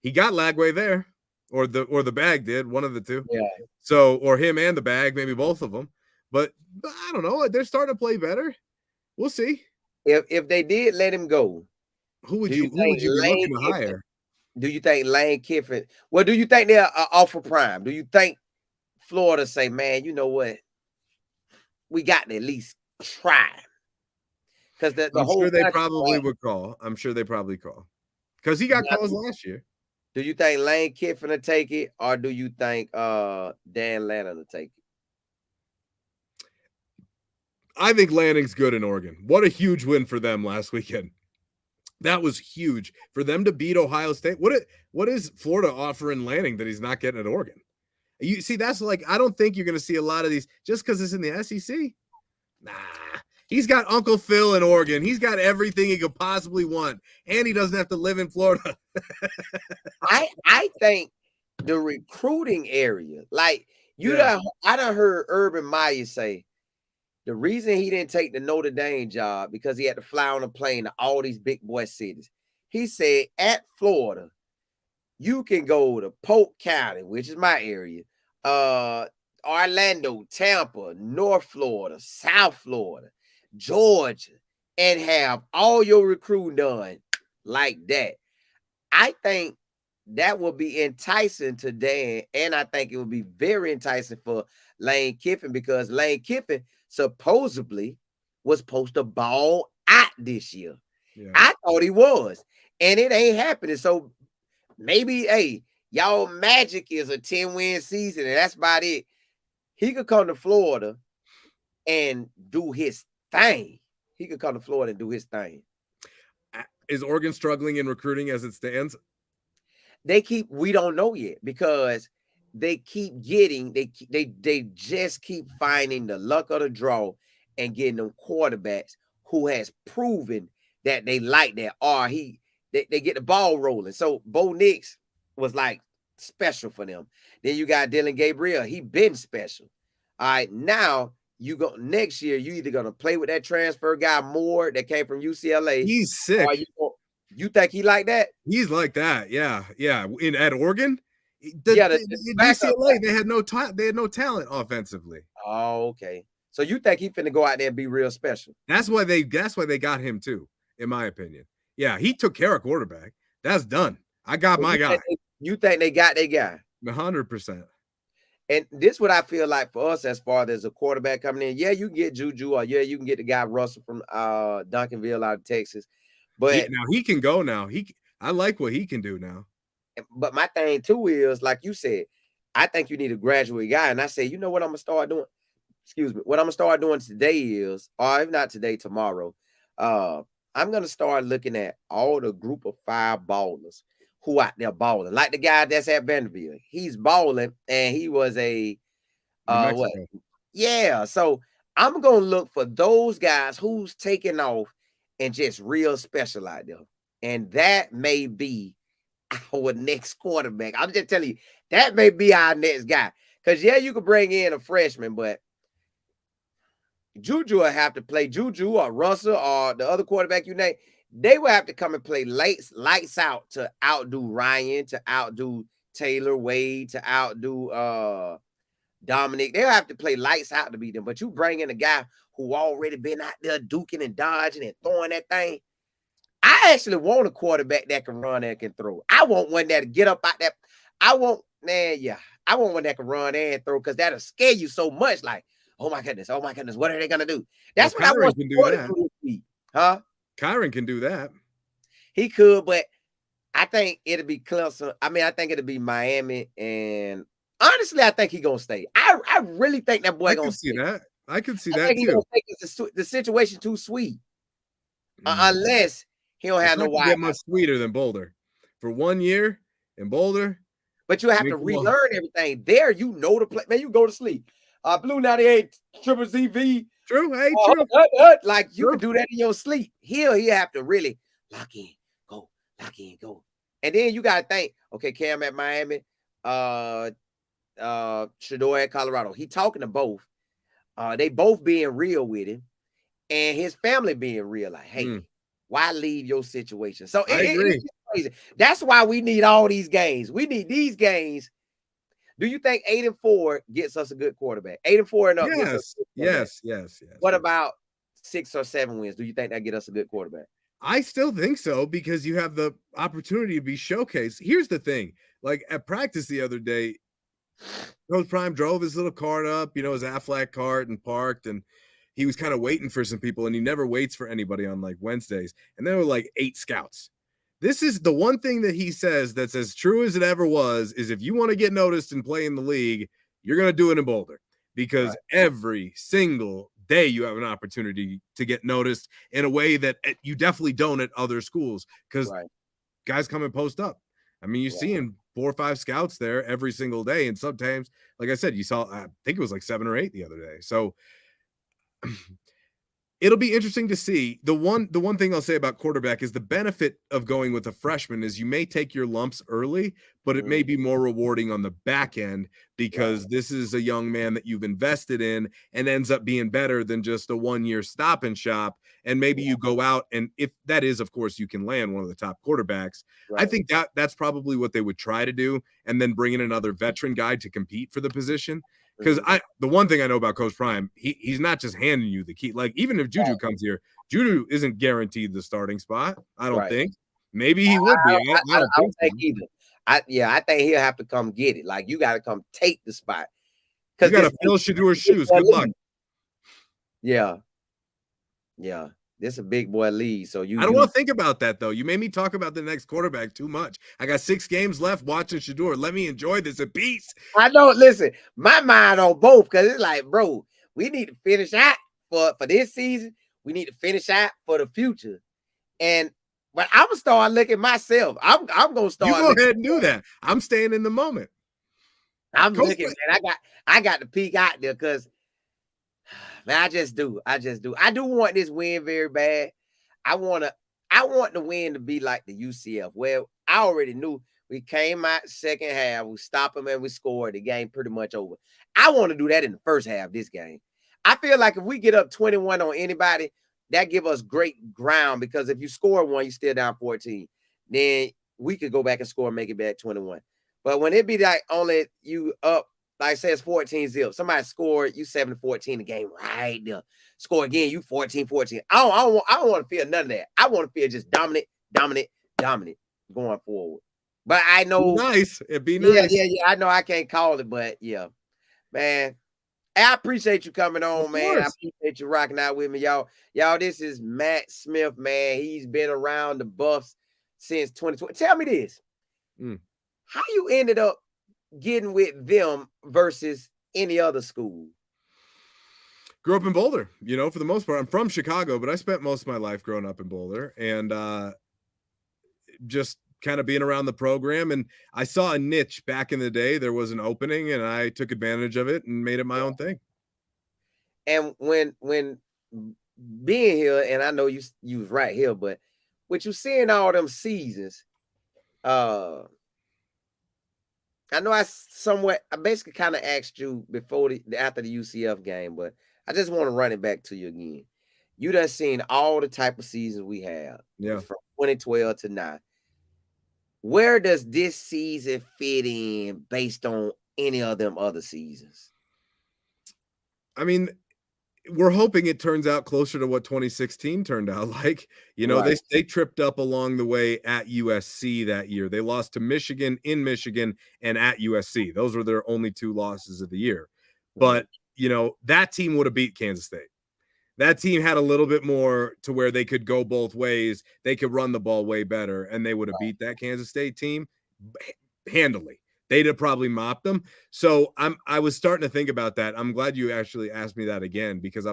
he got Lagway there, or the bag did, one of the two. Yeah. So or him and the bag, maybe both of them. But I don't know. They're starting to play better. We'll see. If they did let him go, Who would do you you who would think you be Lane looking to Kiffin? hire? Do you think Lane Kiffin? Well, do you think they're offer prime? Do you think Florida say, man, you know what? We got to at least try. Because the I'm whole sure they country, probably right? would call. I'm sure they probably call. Because he got Now, calls last year. do you think Lane Kiffin will take it, or do you think Dan Lannon will take it? I think Lanning's good in Oregon. What a huge win for them last weekend. That was huge for them to beat Ohio State. What is Florida offering Lanning that he's not getting at Oregon? You see, that's like I don't think you're going to see a lot of these just because it's in the SEC. Nah, he's got Uncle Phil in Oregon. He's got everything he could possibly want, and he doesn't have to live in Florida. I think the recruiting area, like I done heard Urban Meyer say the reason he didn't take the Notre Dame job because he had to fly on a plane to all these big boy cities. He said at Florida, you can go to Polk County, which is my area, Orlando, Tampa, North Florida, South Florida, Georgia, and have all your recruiting done like that. I think that will be enticing to Dan, and I think it would be very enticing for Lane Kiffin because Lane Kiffin supposedly was supposed to ball out this year. Yeah. I thought he was, and it ain't happening. So maybe, hey, y'all magic is a 10-win season, and that's about it. He could come to Florida and do his thing. He could come to Florida and do his thing. Is Oregon struggling in recruiting as it stands? We don't know yet because they keep getting, they just keep finding the luck of the draw and getting them quarterbacks who has proven that they like that, or they get the ball rolling. So Bo Nix was like special for them. Then you got Dylan Gabriel. He been special. All right, now you go next year. You either gonna play with that transfer guy Moore that came from UCLA. He's sick. You think he like that? He's like that. Yeah. At Oregon, The UCLA they had no talent offensively. Oh, okay. So you think he finna go out there and be real special? That's why they got him too, in my opinion. Yeah, he took care of quarterback. That's done. I got my guy. You think they got their guy? 100%. And this is what I feel like for us as far as a quarterback coming in. Yeah, you can get Juju, or yeah, you can get the guy Russell from Duncanville out of Texas. But now he can go now. I like what he can do now. But my thing too is, like you said, I think you need a graduate guy. And I say, you know what I'm gonna start doing? Excuse me. What I'm gonna start doing today is, or if not today, tomorrow, I'm gonna start looking at all the group of 5 ballers who out there balling. Like the guy that's at Vanderbilt. He's balling, and he was a what? Yeah. So I'm gonna look for those guys who's taking off and just real special out there. And that may be our next quarterback. I'm just telling you, that may be our next guy. Because, yeah, you could bring in a freshman, but Juju will have to play. Juju or Russell or the other quarterback you name, they will have to come and play lights out to outdo Ryan, to outdo Taylor, Wade, to outdo Dominic. They'll have to play lights out to beat them. But you bring in a guy who already been out there duking and dodging and throwing that thing. I actually want a quarterback that can run and can throw. I want one that get up out that. I want one that can run and throw because that'll scare you so much. Like, oh my goodness, what are they gonna do? That's what I want can do that. To do this week. Huh? Kyron can do that. He could, but I think it'll be Clemson. I mean, I think it'll be Miami, and honestly, I think he's gonna stay. I really think that boy gonna see stay. that. I could see that too. The situation too sweet. Unless he don't have no wide. Get much sweeter than Boulder for 1 year in Boulder. But you have to relearn everything. There, you know the play. Man, you go to sleep. Blue 98 Triple ZV. True, hey, true. Like you can do that in your sleep. Here, you have to really lock in, go. And then you gotta think, okay, Cam at Miami, Shador at Colorado. He talking to both. They both being real with him, and his family being real. Like, hey, why leave your situation? So I agree. It's crazy. That's why we need all these games. We need these games. Do you think 8-4 gets us a good quarterback? 8-4 and up. Yes. What about 6 or 7 wins? Do you think that get us a good quarterback? I still think so because you have the opportunity to be showcased. Here's the thing: like at practice the other day, Coach Prime drove his little cart up, his Aflac cart, and parked, and he was kind of waiting for some people, and he never waits for anybody on like Wednesdays. And there were like 8 scouts. This is the one thing that he says that's as true as it ever was, is if you want to get noticed and play in the league, you're going to do it in Boulder because every single day you have an opportunity to get noticed in a way that you definitely don't at other schools because guys come and post up. I mean, you're seeing 4 or 5 scouts there every single day. And sometimes, like I said, you saw, I think it was like 7 or 8 the other day. So it'll be interesting to see. The one thing I'll say about quarterback is the benefit of going with a freshman is you may take your lumps early, but it may be more rewarding on the back end because this is a young man that you've invested in and ends up being better than just a 1-year stop and shop. And maybe you go out, and if that is, of course, you can land one of the top quarterbacks. I think that's probably what they would try to do, and then bring in another veteran guy to compete for the position. Because the one thing I know about Coach Prime, he's not just handing you the key. Like, even if Juju comes here, Juju isn't guaranteed the starting spot. I don't think. Maybe he would be. I don't think either. I think he'll have to come get it. Like, you got to come take the spot. You got to fill Shador's shoes. Good luck. Yeah. This is a big boy league. So I don't want to think about that, though. You made me talk about the next quarterback too much. I got 6 games left watching Shador. Let me enjoy this in peace. I know. Listen, my mind on both because it's like, bro, we need to finish out for this season. We need to finish out for the future. But I'm gonna start looking myself. I'm gonna start. You go ahead and do that. I'm staying in the moment. I'm looking, man. I got to peek out there because. Man, I just do. I do want this win very bad. I want the win to be like the UCF. Well, I already knew we came out second half, we stopped them and we scored. The game pretty much over. I want to do that in the first half of this game. I feel like if we get up 21 on anybody, that give us great ground because if you score 1, you're still down 14. Then we could go back and score and make it back 21. But when it be like only you up, like say it's 14-0. Somebody scored, you 7-14 the game right there. Score again, you 14-14. I don't want to feel none of that. I want to feel just dominant going forward. But I know it'd be nice. Yeah. I know I can't call it, but yeah, man. I appreciate you coming on, man. I appreciate you rocking out with me, y'all. This is Matt Smith, man. He's been around the Buffs since 2020. Tell me this. How you ended up getting with them versus any other school? Grew up in Boulder, for the most part. I'm from Chicago, but I spent most of my life growing up in Boulder and just kind of being around the program. And I saw a niche back in the day. There was an opening and I took advantage of it and made it my own thing. And when being here, and I know you was right here, but with you seeing all them seasons, I I know I basically kind of asked you before after the UCF game, but I just want to run it back to you again. You done seen all the type of seasons we have Yeah. from 2012 to now. Where does this season fit in based on any of them other seasons? I mean, we're hoping it turns out closer to what 2016 turned out like. You know, Right. they tripped up along the way at USC that year. They lost to Michigan in Michigan and at USC. Those were their only 2 losses of the year. But, you know, that team would have beat Kansas State. That team had a little bit more to where they could go both ways. They could run the ball way better, and they would have beat that Kansas State team handily. They'd have probably mopped them. So I was starting to think about that. I'm glad you actually asked me that again, because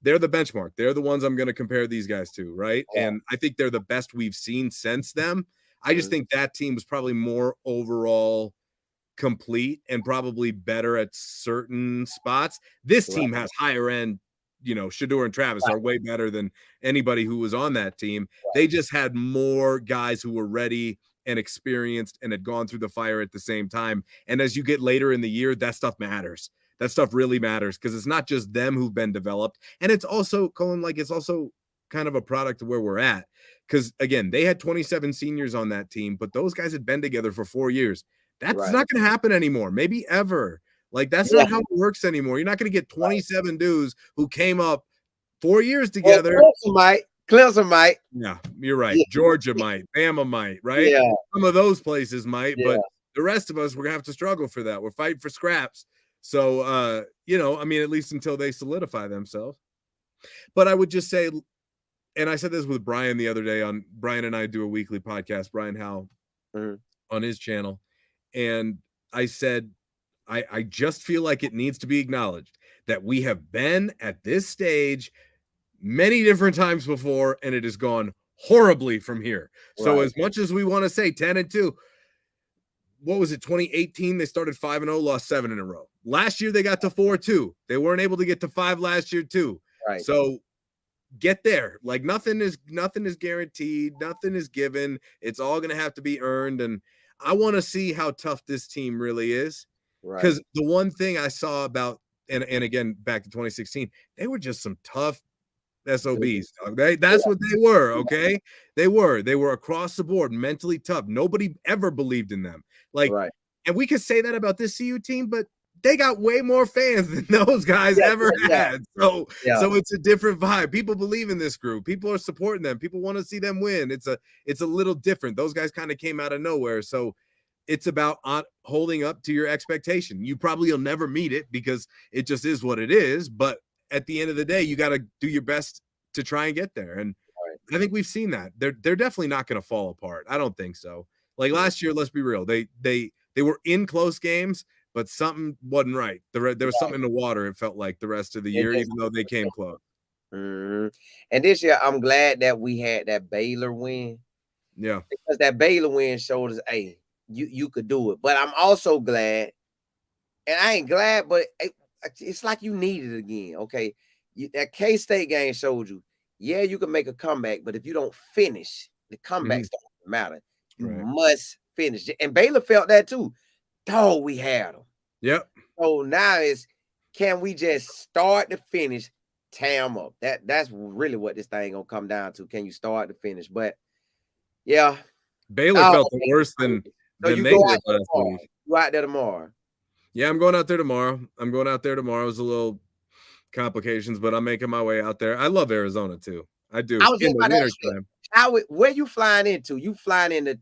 they're the benchmark. They're the ones I'm going to compare these guys to, right? Yeah. And I think they're the best we've seen since them. I just think that team was probably more overall complete and probably better at certain spots. This team has higher end, you know, Shedeur and Travis are way better than anybody who was on that team. They just had more guys who were ready and experienced and had gone through the fire at the same time. And as you get later in the year, that stuff matters. That stuff really matters, because it's not just them who've been developed. And it's also, Colin, like, it's also kind of a product of where we're at. Because again, they had 27 seniors on that team, but those guys had been together for 4 years. That's not going to happen anymore, maybe ever. Like, that's not how it works anymore. You're not going to get 27 dudes who came up 4 years together. Clemson might. Yeah, you're right. Yeah. Georgia might. Bama might, right? Yeah. Some of those places might, but the rest of us, we're going to have to struggle for that. We're fighting for scraps. So, you know, I mean, at least until they solidify themselves. But I would just say, and I said this with Brian the other day on Brian and I do a weekly podcast, Brian Howell, on his channel. And I said, I just feel like it needs to be acknowledged that we have been at this stage many different times before, and it has gone horribly from here. So as much as we want to say 10-2, what was it, 2018? They started 5-0, lost 7 in a row. Last year they got to 4-2. They weren't able to get to 5 last year too. Right. So get there. Like, nothing is guaranteed, nothing is given. It's all going to have to be earned. And I want to see how tough this team really is. Because the one thing I saw about, and again, back to 2016, they were just some tough SOBs. That's what they were, okay? They were across the board, mentally tough. Nobody ever believed in them. Like, and we could say that about this CU team, but they got way more fans than those guys ever had. So it's a different vibe. People believe in this group. People are supporting them. People want to see them win. It's a little different. Those guys kind of came out of nowhere. So it's about holding up to your expectation. You probably will never meet it, because it just is what it is. But at the end of the day, you got to do your best to try and get there. And I think we've seen that. They're definitely not going to fall apart. I don't think so. Like last year, let's be real. They were in close games, but something wasn't right. There was something in the water, it felt like, the rest of the year, even though they came close. And this year, I'm glad that we had that Baylor win. Yeah. Because that Baylor win showed us, hey, you could do it. But I'm also glad, and I ain't glad, but it's like you need it again. Okay. That K-State game showed you, you can make a comeback, but if you don't finish, the comebacks don't matter. You must finish. And Baylor felt that too. Dog, we had them. Yep. So now can we just start to finish, tear them up? That's really what this thing gonna come down to. Can you start to finish? But yeah. Baylor felt the worse than they did last week. You out there tomorrow? Yeah, I'm going out there tomorrow. It was a little complications, but I'm making my way out there. I love Arizona too. I do. In the wintertime. Where you flying into? You flying into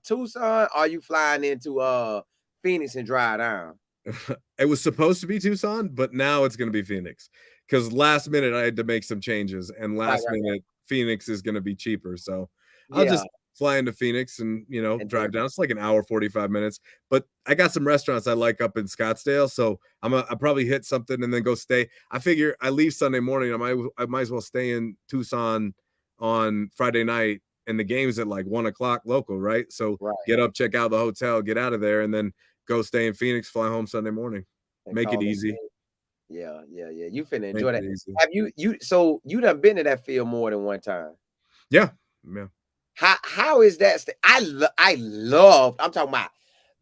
Tucson, or you flying into Phoenix and drive down? It was supposed to be Tucson, but now it's going to be Phoenix, because last minute I had to make some changes, and last minute Phoenix is going to be cheaper. So I'll just fly into Phoenix and, drive down. It's like an hour, 45 minutes, but I got some restaurants I like up in Scottsdale. So I'll probably hit something and then go stay. I figure I leave Sunday morning. I might as well stay in Tucson on Friday night, and the game's at like 1:00 local, right? So get up, check out the hotel, get out of there, and then go stay in Phoenix, fly home Sunday morning. Make it easy. Yeah. You finna enjoy that. Have you done been to that field more than one time? Yeah. How is that? I love, I'm talking about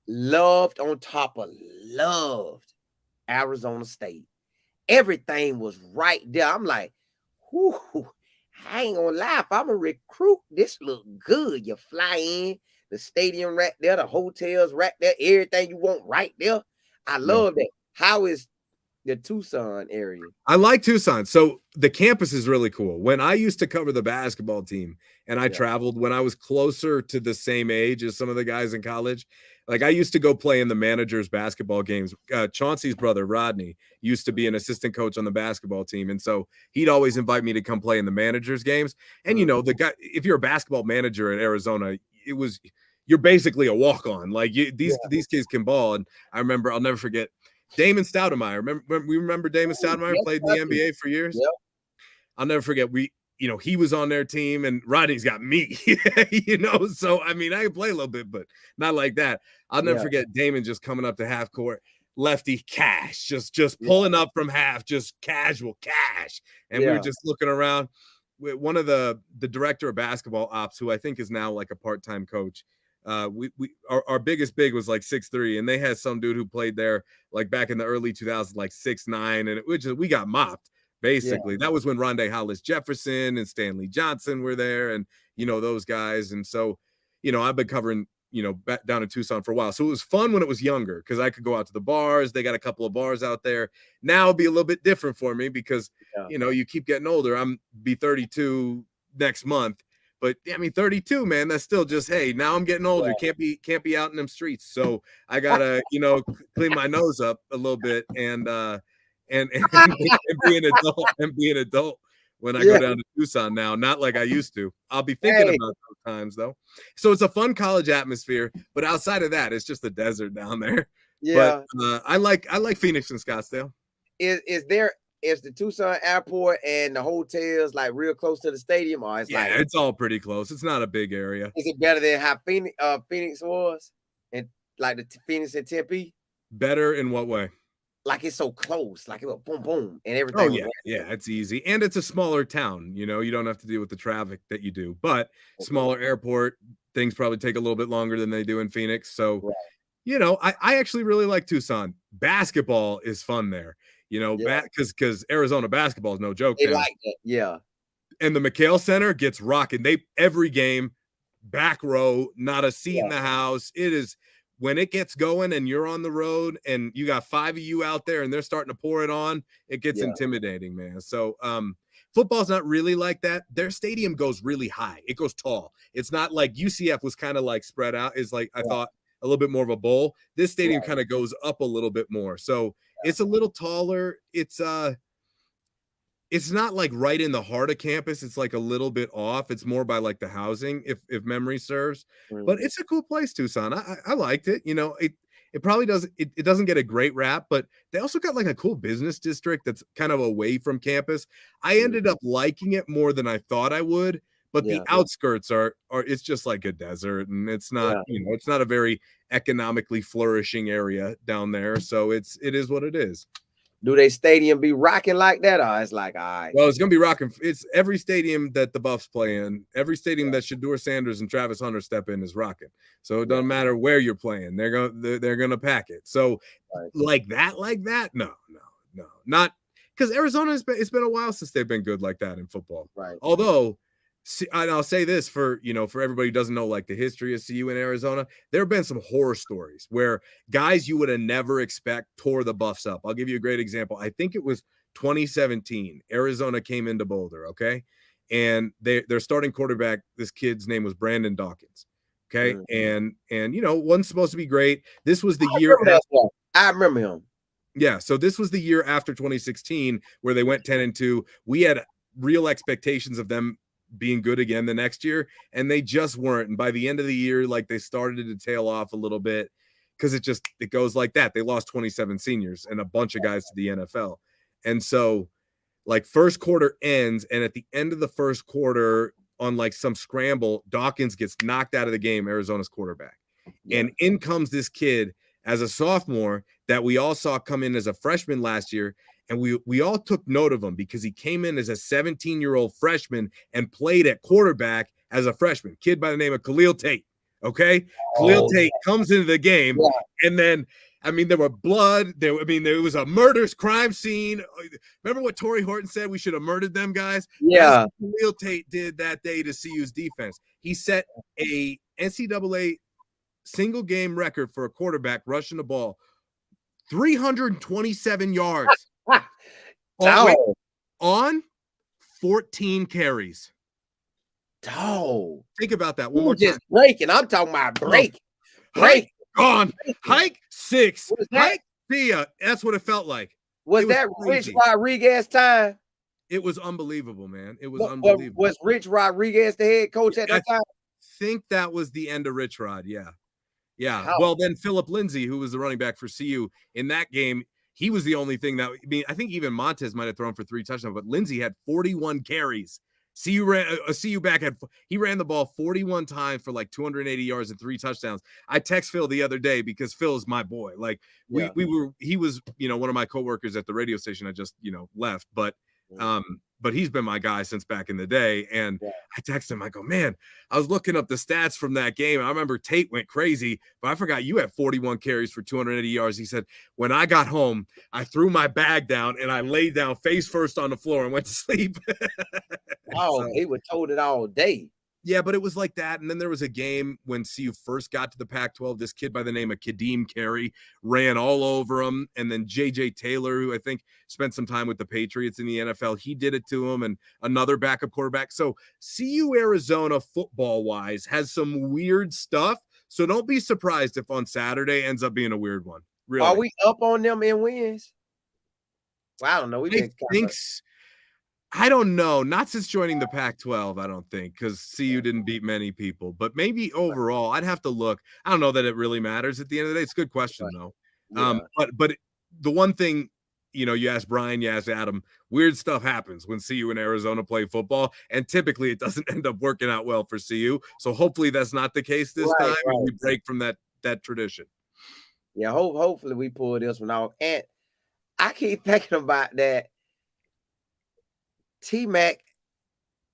loved on top of loved Arizona State. Everything was right there. I'm like, whoo, I ain't gonna lie. If I'm a recruit, this look good. You fly in, the stadium right there, the hotels right there, everything you want right there. I love that. How is the Tucson area? I like Tucson. So the campus is really cool. When I used to cover the basketball team and I traveled when I was closer to the same age as some of the guys in college, like I used to go play in the managers' basketball games. Chauncey's brother, Rodney, used to be an assistant coach on the basketball team. And so he'd always invite me to come play in the managers' games. And, you know, the guy, if you're a basketball manager in Arizona, you're basically a walk-on. Like these kids can ball. And I remember, I'll never forget, Damon Stoudemire. Remember Damon Stoudemire played in the NBA for years? Yep. I'll never forget. He was on their team and Rodney's got me, So, I mean, I can play a little bit, but not like that. I'll never forget Damon just coming up to half court, lefty cash, just pulling up from half, just casual cash. And we were just looking around. One of the director of basketball ops, who I think is now like a part-time coach, our biggest big was like 6'3", and they had some dude who played there like back in the early 2000s, like 6'9", and we got mopped basically. That was when Rondé Hollis Jefferson and Stanley Johnson were there, and those guys. And so I've been covering back down in Tucson for a while, so it was fun when it was younger because I could go out to the bars. They got a couple of bars out there. Now it'll be a little bit different for me because you keep getting older. I'm be 32 next month. But I mean, 32, man, that's still just, hey, now I'm getting older. Can't be out in them streets. So I gotta, clean my nose up a little bit and be an adult when I go down to Tucson now. Not like I used to. I'll be thinking about those times though. So it's a fun college atmosphere, but outside of that, it's just the desert down there. Yeah. But I like Phoenix and Scottsdale. Is the Tucson airport and the hotels like real close to the stadium, or it's all pretty close. It's not a big area. Is it better than how Phoenix was, and like the Phoenix and Tempe? Better in what way? Like it's so close, like it was boom, boom, and everything. Oh yeah, it's easy, and it's a smaller town. You don't have to deal with the traffic that you do. But smaller airport, things probably take a little bit longer than they do in Phoenix. So, I actually really like Tucson. Basketball is fun there. Because Arizona basketball is no joke. They like it, yeah. And the McHale Center gets rocking. Every game, back row, not a seat in the house. It is when it gets going and you're on the road and you got 5 of you out there and they're starting to pour it on, it gets intimidating, man. So football's not really like that. Their stadium goes really high. It goes tall. It's not like UCF was kind of like spread out. It's like I thought a little bit more of a bowl. This stadium kind of goes up a little bit more. So it's a little taller. It's not like right in the heart of campus. It's like a little bit off. It's more by like the housing, if memory serves. But it's a cool place, Tucson. I liked it. It probably doesn't. It doesn't get a great rap, but they also got like a cool business district that's kind of away from campus. I ended up liking it more than I thought I would. But the outskirts are it's just like a desert, and it's not it's not a very economically flourishing area down there. So it is what it is. Do they stadium be rocking like that, or it's like, all right? Well, it's gonna be rocking. It's every stadium that the Buffs play in, every stadium that Shedeur Sanders and Travis Hunter step in is rocking. So it doesn't matter where you're playing, they're gonna pack it. So like that, no, not because Arizona it's been a while since they've been good like that in football. Right. Although. And I'll say this for everybody who doesn't know like the history of CU in Arizona, there have been some horror stories where guys you would have never expect tore the Buffs up. I'll give you a great example. I think it was 2017. Arizona came into Boulder, okay? And their starting quarterback, this kid's name was Brandon Dawkins. Okay. And wasn't supposed to be great. This was the year I remember him. Yeah. So this was the year after 2016 where they went 10-2. We had real expectations of them being good again the next year, and they just weren't. And by the end of the year, like they started to tail off a little bit because it goes like that. They lost 27 seniors and a bunch of guys to the NFL. And so like first quarter ends, and at the end of the first quarter on like some scramble, Dawkins gets knocked out of the game, Arizona's quarterback. And in comes this kid as a sophomore that we all saw come in as a freshman last year. And we all took note of him because he came in as a 17-year-old freshman and played at quarterback as a freshman, kid by the name of Khalil Tate. Okay, Khalil Oh, Tate comes into the game, yeah. and then there were blood. There was a murderous crime scene. Remember what Torrey Horton said? We should have murdered them guys. That's Yeah. what Khalil Tate did that day to CU's defense. He set a NCAA single game record for a quarterback rushing the ball, 327 yards on 14 carries. Think about that one more time. Breaking. I'm talking about break. Hike on. Hike 6. Hike see ya. That's what it felt like. Was that Rich Rodriguez time? It was unbelievable, man. It was unbelievable. Was Rich Rodriguez the head coach at that time? I think that was the end of Rich Rod. Yeah. Well, then Philip Lindsay, who was the running back for CU in that game, he was the only thing I think even Montez might have thrown for 3 touchdowns, but Lindsay had 41 carries. CU back he ran the ball 41 times for like 280 yards and 3 touchdowns. I text Phil the other day because Phil's my boy. Like he was, one of my coworkers at the radio station. I just, left, but he's been my guy since back in the day. And I text him, I go, man, I was looking up the stats from that game. I remember Tate went crazy, but I forgot you had 41 carries for 280 yards. He said, when I got home, I threw my bag down and I laid down face first on the floor and went to sleep. He was told it all day. Yeah, but it was like that. And then there was a game when CU first got to the Pac-12. This kid by the name of Kadeem Carey ran all over him. And then J.J. Taylor, who I think spent some time with the Patriots in the NFL, he did it to him, and another backup quarterback. So CU Arizona football-wise has some weird stuff. So don't be surprised if on Saturday ends up being a weird one. Really. Are we up on them in wins? Well, I don't know. I don't know. Not since joining the Pac-12, I don't think, because CU didn't beat many people. But maybe overall, I'd have to look. I don't know that it really matters at the end of the day. It's a good question, though. Yeah. But the one thing, you ask Brian, you ask Adam, weird stuff happens when CU and Arizona play football, and typically it doesn't end up working out well for CU. So hopefully that's not the case this time. Right. We break from that tradition. Yeah, hopefully we pull this one off. And I keep thinking about that. T-Mac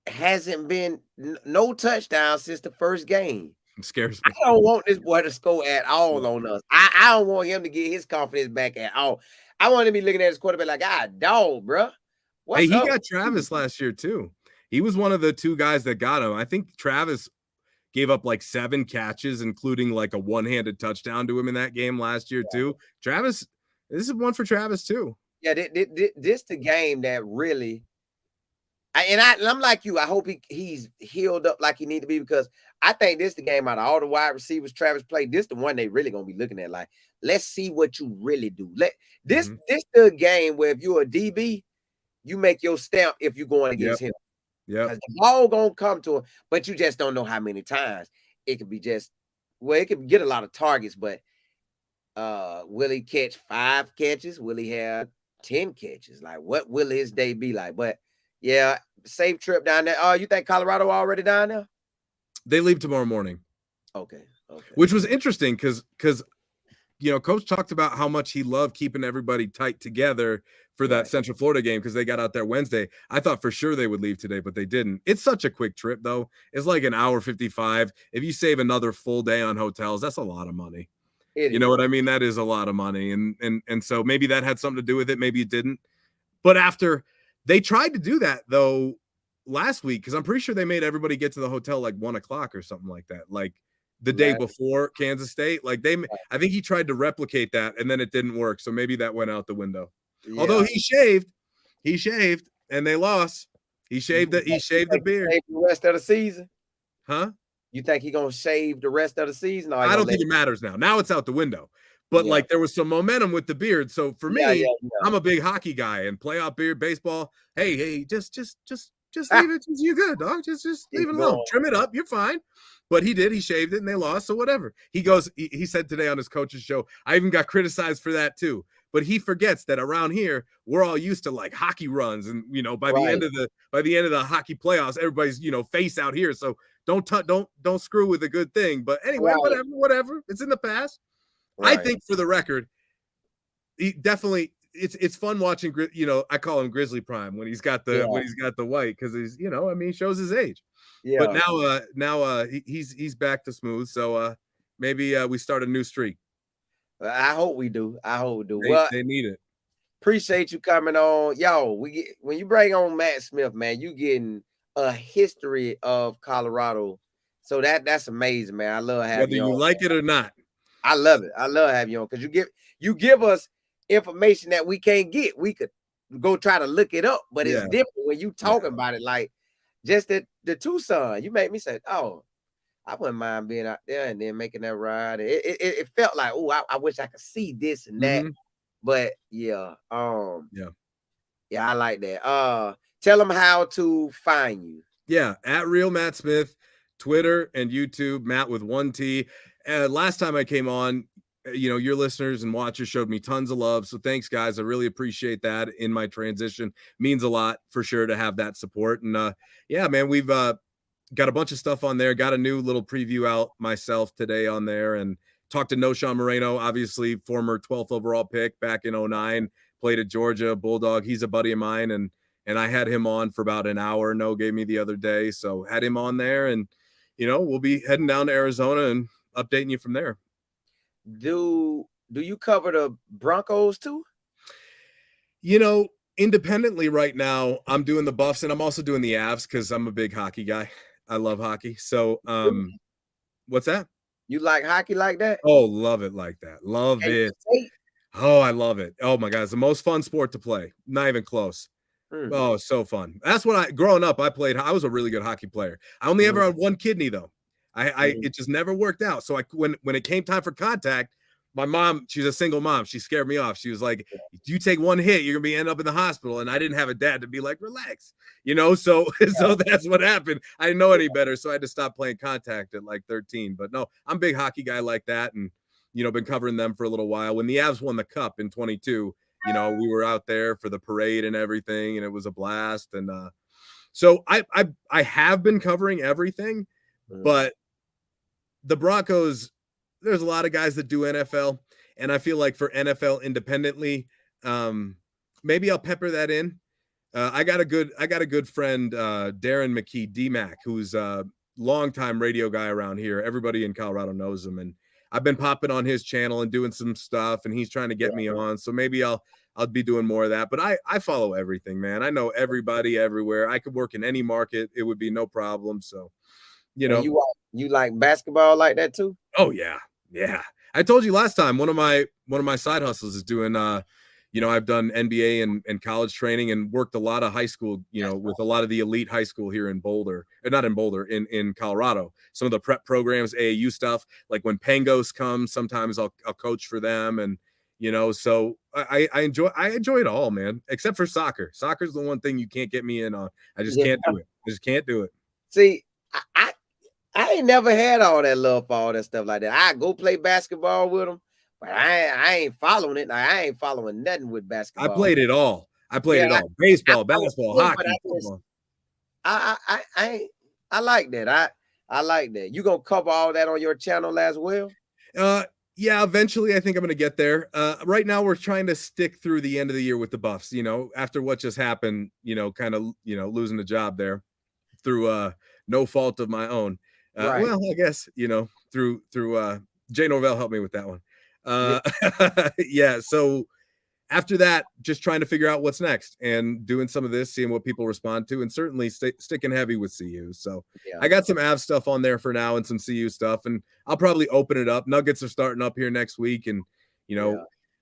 hasn't been no touchdown since the first game. It scares me. I don't want this boy to score at all on us. I don't want him to get his confidence back at all. I want to be looking at his quarterback like, dog, bro. He got Travis last year too. He was one of the 2 guys that got him. I think Travis gave up like 7 catches, including like a one-handed touchdown to him in that game last year too. Travis, this is one for Travis too. Yeah, this the game that really. I'm like you. I hope he's healed up like he need to be, because I think this the game out of all the wide receivers Travis played. This the one they really gonna be looking at. Like, let's see what you really do. This the game where if you're a DB, you make your stamp if you're going against him. Yeah, the ball gonna come to him, but you just don't know how many times. It could be it could get a lot of targets, but will he catch 5 catches? Will he have 10 catches? Like, what will his day be like? But yeah, safe trip down there. Oh, you think Colorado already down there? They leave tomorrow morning. Okay. Which was interesting because Coach talked about how much he loved keeping everybody tight together for that Central Florida game because they got out there Wednesday. I thought for sure they would leave today, but they didn't. It's such a quick trip, though. It's like an hour 55. If you save another full day on hotels, that's a lot of money. You know what I mean? That is a lot of money. And so maybe that had something to do with it. Maybe it didn't. But after they tried to do that, though, last week, because I'm pretty sure they made everybody get to the hotel like 1 o'clock or something like that. Like the day before Kansas State. Like I think he tried to replicate that and then it didn't work. So maybe that went out the window. Yeah. Although he shaved and they lost. He shaved the beard. The rest of the season. Huh? You think he's gonna shave the rest of the season? I don't think it matters now. Now it's out the window. But like there was some momentum with the beard. So for me, I'm a big hockey guy and playoff beard, baseball. Hey, just leave it. You're good, dog. Just leave it alone. Trim it up. You're fine. But he did. He shaved it and they lost. So whatever. He said today on his coach's show, I even got criticized for that too. But he forgets that around here, we're all used to like hockey runs. And, by the end of the hockey playoffs, everybody's, face out here. So don't screw with a good thing. But anyway, whatever. It's in the past. Right. I think for the record, he definitely it's fun watching. I call him Grizzly Prime when he's got the white because he's he shows his age. But Yeah. he's back to smooth. So maybe we start a new streak. I hope we do. I hope we do. They, Well, they need it. appreciate you coming on. Yo, when you bring on Matt Smith, man, you getting a history of Colorado. So that's amazing, man. I love having Whether you you on. like it or not. I love it. I love having you on because you give us information that we can't get. We could go try to look it up, but it's different when you talking about it. Like just the Tucson, you make me say, "Oh, I wouldn't mind being out there and then making that ride." It felt like, "Oh, I wish I could see this and that." But yeah, I like that. Tell them how to find you. Yeah, at Real Matt Smith, Twitter and YouTube, Matt with 1 T. Last time I came on, your listeners and watchers showed me tons of love. So thanks, guys. I really appreciate that in my transition. Means a lot for sure to have that support. And yeah, man, we've got a bunch of stuff on there. Got a new little preview out myself today on there, and talked to Noshawn Moreno, obviously former 12th overall pick back in 2009, played at Georgia Bulldog. He's a buddy of mine, and I had him on for about an hour. No gave me the other day, so had him on there, and we'll be heading down to Arizona and updating you from there. Do you cover the Broncos too? Independently right now, I'm doing the Buffs, and I'm also doing the Avs because I'm a big hockey guy. I love hockey. So, what's that? You like hockey like that? Oh, love it like that. Love it. Oh, I love it. Oh my God, it's the most fun sport to play. Not even close. Oh, it's so fun. That's what growing up, I was a really good hockey player. I only ever had one kidney though. It just never worked out. So when it came time for contact, my mom, she's a single mom. She scared me off. She was like, you take one hit, you're going to end up in the hospital. And I didn't have a dad to be like, relax, so that's what happened. I didn't know any better. So I had to stop playing contact at like 13, but no, I'm a big hockey guy like that. And, been covering them for a little while. When the Avs won the cup in 22, we were out there for the parade and everything, and it was a blast. And so I have been covering everything, but the Broncos, there's a lot of guys that do NFL, and I feel like for NFL independently, maybe I'll pepper that in. I got a good friend, Darren McKee, D-Mac, who's a longtime radio guy around here. Everybody in Colorado knows him, and I've been popping on his channel and doing some stuff, and he's trying to get me on. So maybe I'll be doing more of that. But I follow everything, man. I know everybody everywhere. I could work in any market. It would be no problem. So, you like basketball like that too? Oh yeah. Yeah. I told you last time, one of my side hustles is doing, I've done NBA and college training and worked a lot of high school, with a lot of the elite high school here in Boulder, or not in Boulder, in Colorado. Some of the prep programs, AAU stuff, like when Pangos comes, sometimes I'll coach for them. And, so I enjoy it all, man, except for soccer. Soccer's the one thing you can't get me in on. I just can't do it. I just can't do it. See, I ain't never had all that love for all that stuff like that. I go play basketball with them, but I ain't following it. Like, I ain't following nothing with basketball. I played it all. Baseball, basketball, hockey, football. I like that. I like that. You gonna cover all that on your channel as well? Yeah, eventually I think I'm gonna get there. Right now we're trying to stick through the end of the year with the Buffs, after what just happened, kind of, losing the job there through no fault of my own. Right. Well, I guess, through Jay Norvell helped me with that one. Yeah. So after that, just trying to figure out what's next and doing some of this, seeing what people respond to, and certainly sticking heavy with CU. So I got some Av stuff on there for now and some CU stuff, and I'll probably open it up. Nuggets are starting up here next week. And,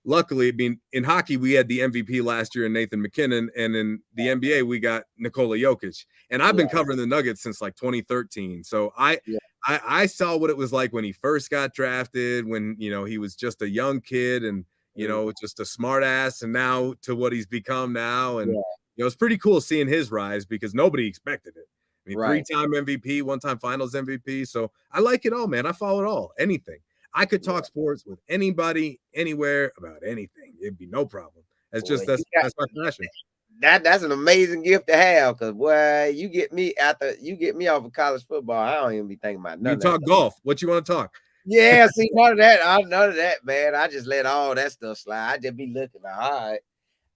luckily, in hockey, we had the MVP last year in Nathan McKinnon, and in the NBA, we got Nikola Jokic. And I've been covering the Nuggets since like 2013. So I saw what it was like when he first got drafted, when, he was just a young kid and, just a smart ass, and now to what he's become now. And, it's pretty cool seeing his rise because nobody expected it. I mean, 3-time MVP, 1-time finals MVP. So I like it all, man. I follow it all, anything. I could talk sports with anybody, anywhere, about anything. It'd be no problem. That's my passion. That's an amazing gift to have, because boy, you get me off of college football, I don't even be thinking about nothing. You talk golf. What you want to talk? Yeah, see, none of that, man. I just let all that stuff slide. I just be looking. All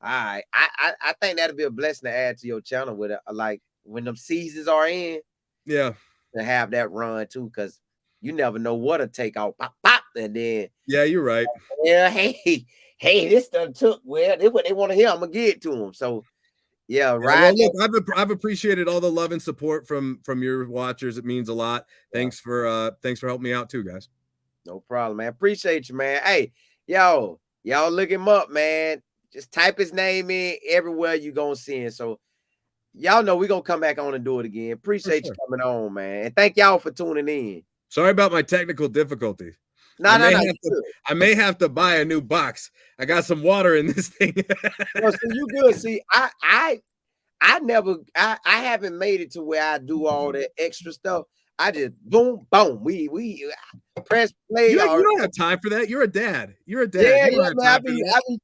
right. I think that'll be a blessing to add to your channel with it. Like when them seasons are in, Yeah. to have that run too, because you never know what'll take off. Pop, pop, and then Yeah, you're right. yeah, hey, this done took well. They what they want to hear. I'm gonna get to them. So yeah, Yeah, right. well, look, I've appreciated all the love and support from your watchers. It means a lot. Yeah. Thanks for helping me out too, guys. No problem, man. Appreciate you, man. Hey, y'all look him up, man. Just type his name in everywhere you gonna see him. So y'all know we gonna come back on and do it again. Appreciate you coming on, man. And thank y'all for tuning in. Sorry about my technical difficulties. No. I may have to buy a new box. I got some water in this thing. No, see, you good. See, I haven't made it to where I do all that extra stuff. I just boom, boom. We press play. You don't have time for that. You're a dad. You're a dad. Yeah, man.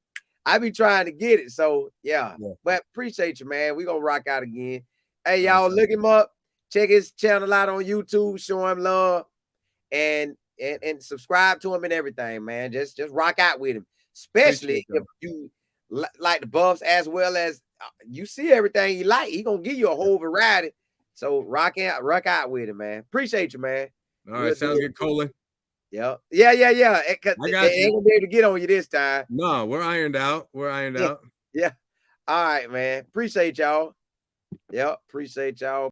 I be trying to get it. So yeah. But appreciate you, man. We gonna rock out again. Hey, y'all, look him up. Check his channel out on YouTube. Show him love, and subscribe to him and everything, man. Just rock out with him, especially if you like the buffs as well as you see everything you like. He gonna give you a whole variety. So rock out with him, man. Appreciate you, man. All right, sounds good, Colin. Yeah. I got you. Ain't gonna be able to get on you this time. No, we're ironed out. Out. Yeah. All right, man. Appreciate y'all. Yep. Appreciate y'all.